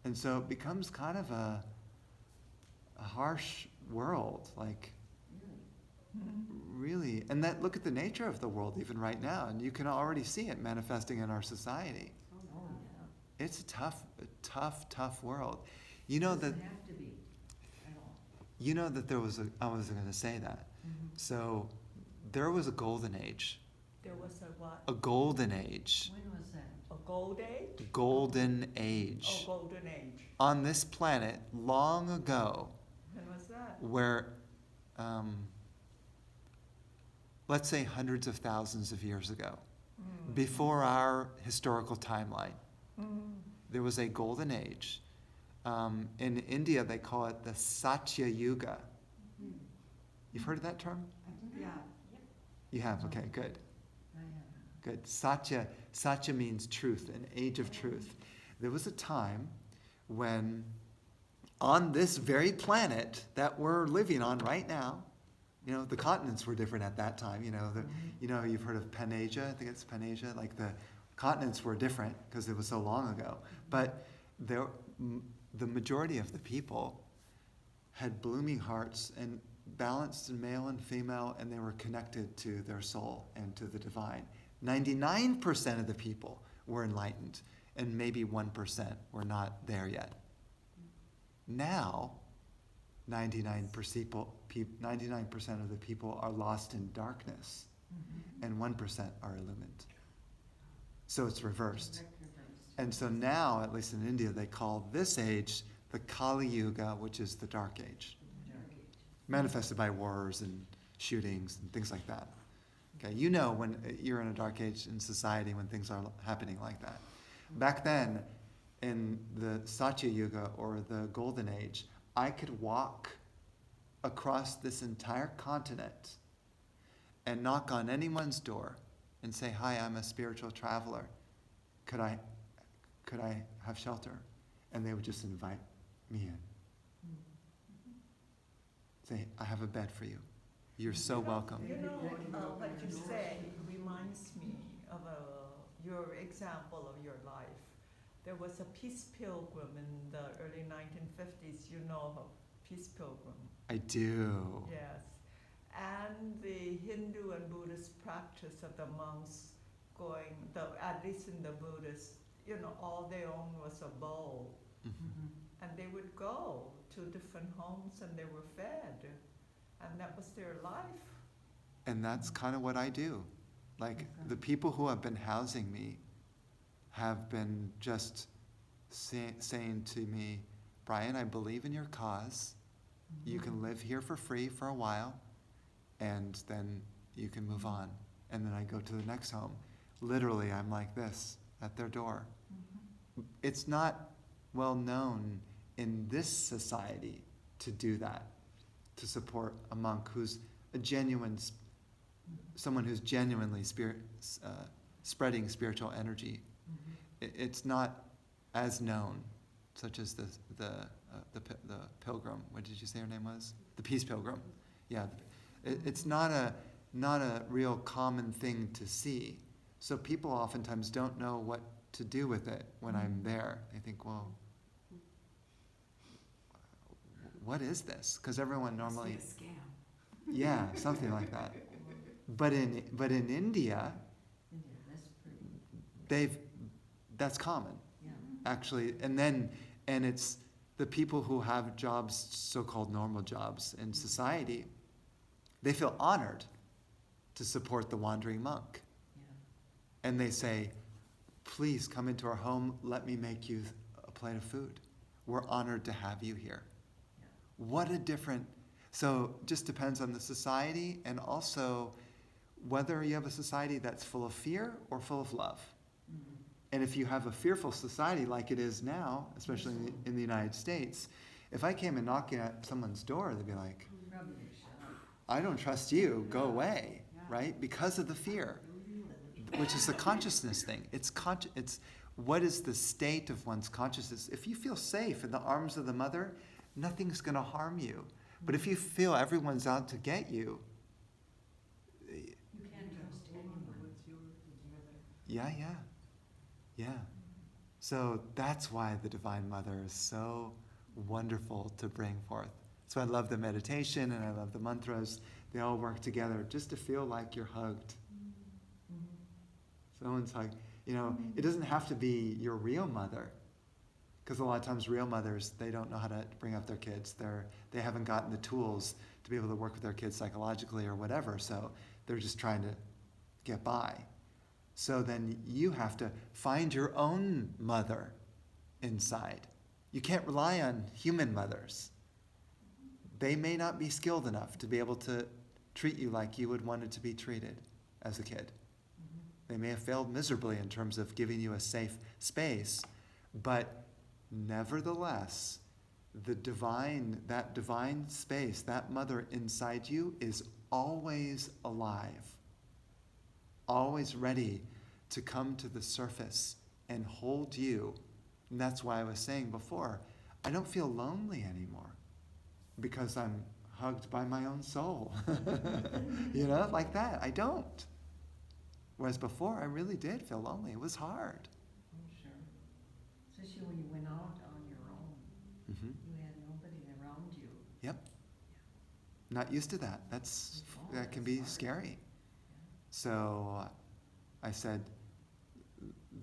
And so it becomes kind of a harsh world, like really. And that, look at the nature of the world even right now, and you can already see it manifesting in our society. Oh, yeah. It's a tough world. You know that. Doesn't have to be at all. You know that I was going to say that. So there was a golden age. There was a what? A golden age. When was that? A gold age? Golden age. Oh, golden age. On this planet long ago, When was that? where, let's say hundreds of thousands of years ago, before our historical timeline, there was a golden age. In India, they call it the Satya Yuga. You've heard of that term? Yeah. You have? Okay, good. I have. Good. Satya means truth, an age of truth. There was a time when on this very planet that we're living on right now, the continents were different at that time. You've heard of Pan-Asia. I think it's Pan-Asia. Like the continents were different because it was so long ago. But the majority of the people had blooming hearts and balanced in male and female, and they were connected to their soul and to the divine. 99% of the people were enlightened, and maybe 1% were not there yet. Now, 99% of the people are lost in darkness, and 1% are illumined. So it's reversed. And so now, at least in India, they call this age the Kali Yuga, which is the dark age, manifested by wars and shootings and things like that. Okay, when you're in a dark age in society when things are happening like that. Back then, in the Satya Yuga or the Golden Age, I could walk across this entire continent and knock on anyone's door and say, "Hi, I'm a spiritual traveler. Could I have shelter?" And they would just invite me in. Say, "I have a bed for you. You're so welcome." What you say reminds me of your example of your life. There was a peace pilgrim in the early 1950s. You know of a peace pilgrim? I do. Yes. And the Hindu and Buddhist practice of the monks at least in the Buddhist, all they owned was a bowl. And they would go to different homes and they were fed. And that was their life. And that's kind of what I do. Like, the people who have been housing me have been just saying to me, "Brian, I believe in your cause. You can live here for free for a while, and then you can move on." And then I go to the next home. Literally, I'm like this at their door. It's not well known in this society to do that, to support a monk who's someone who's genuinely spreading spiritual energy. It's not as known, such as the pilgrim. What did you say her name was? The peace pilgrim. Yeah, it's not a real common thing to see. So people oftentimes don't know what to do with it when I'm there. They think, well, what is this? Because everyone normally... It's a scam. Yeah, something like that. But in India, that's common, actually. And it's the people who have jobs, so-called normal jobs in society, they feel honored to support the wandering monk. And they say, "Please come into our home, let me make you a plate of food. We're honored to have you here." What a different... So it just depends on the society, and also whether you have a society that's full of fear or full of love. And if you have a fearful society like it is now, especially in the United States, if I came and knocking at someone's door, they'd be like, Rubbish. I don't trust you, go away, right? Because of the fear, which is the consciousness thing. It's what is the state of one's consciousness? If you feel safe in the arms of the mother, nothing's going to harm you. But if you feel everyone's out to get you, You can't trust anyone. yeah. So that's why the Divine Mother is so wonderful to bring forth. So I love the meditation and I love the mantras. They all work together just to feel like you're hugged. Someone's hugged. It doesn't have to be your real mother. Because a lot of times real mothers, they don't know how to bring up their kids. They haven't gotten the tools to be able to work with their kids psychologically or whatever. So they're just trying to get by. So then you have to find your own mother inside. You can't rely on human mothers. They may not be skilled enough to be able to treat you like you would want it to be treated as a kid. They may have failed miserably in terms of giving you a safe space, but nevertheless, that divine space, that mother inside you is always alive, always ready to come to the surface and hold you. And that's why I was saying before, I don't feel lonely anymore because I'm hugged by my own soul. Like that. I don't. Whereas before, I really did feel lonely. It was hard. Oh, sure. Especially when you went out on your own. Mm-hmm. You had nobody around you. Yep. Not used to that. That can be scary. So I said,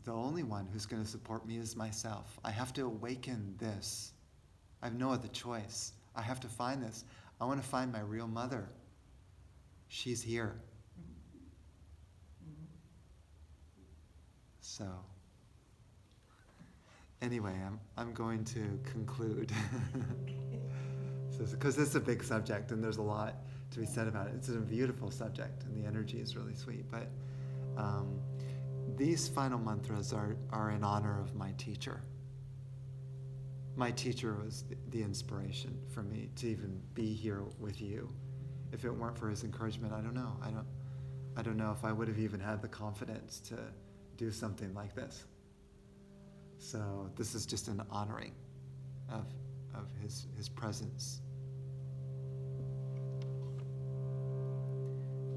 the only one who's going to support me is myself. I have to awaken this. I have no other choice. I have to find this. I want to find my real mother. She's here. So, anyway, I'm going to conclude. Because it's a big subject and there's a lot to be said about it. It's a beautiful subject and the energy is really sweet. But these final mantras are in honor of my teacher. My teacher was the inspiration for me to even be here with you. If it weren't for his encouragement, I don't know. I don't know if I would have even had the confidence to do something like this. So this is just an honoring of his presence.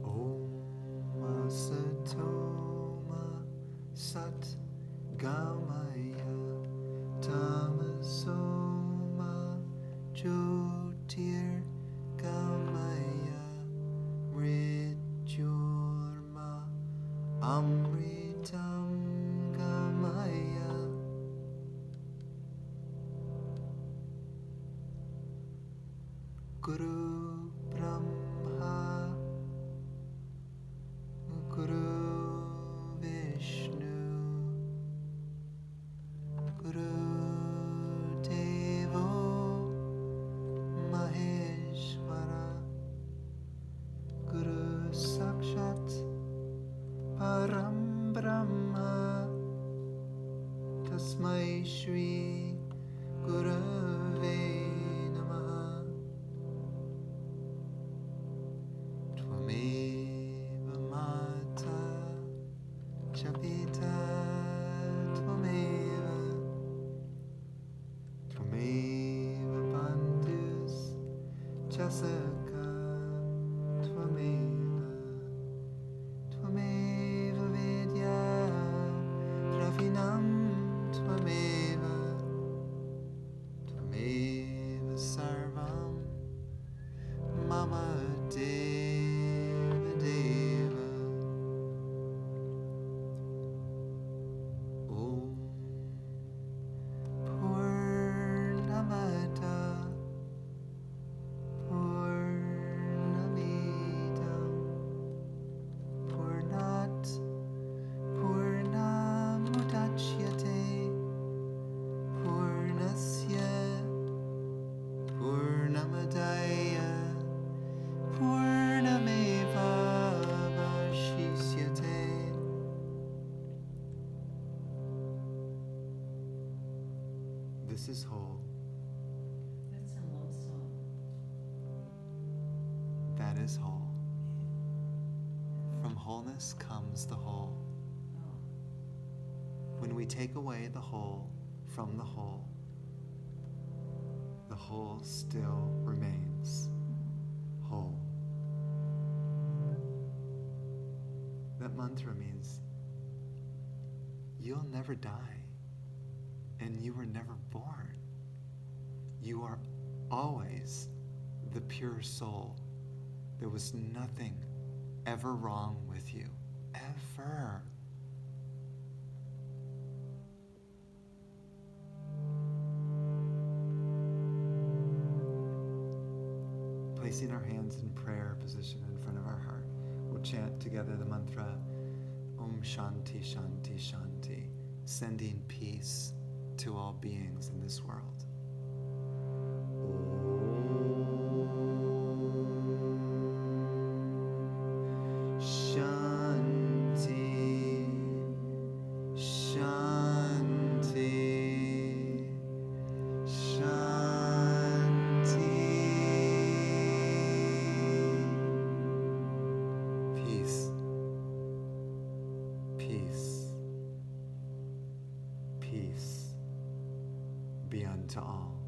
Om Satoma Sat Gamaya Tamasoma Jyotir Gamaya Mrityurma Amritam Gamaya. Guru Brahma Guru Vishnu Guru Devo Maheshwara Guru Sakshat Param Brahma Tasmai Shri Gurave Namaha. Tvameva Mata Chapita Tvameva Bandhus Chasaka Tvameva Vidya Dravinam Tvameva This is whole. That's a love song. That is whole. From wholeness comes the whole. Oh, When we take away the whole from the whole still remains whole. That mantra means you'll never die, and you were never born. You are always the pure soul. There was nothing ever wrong with you, ever. Placing our hands in prayer position in front of our heart, we'll chant together the mantra, Om Shanti Shanti Shanti, sending peace to all beings in this world. Shanti, Shanti, Shanti. Peace, peace, peace be unto all.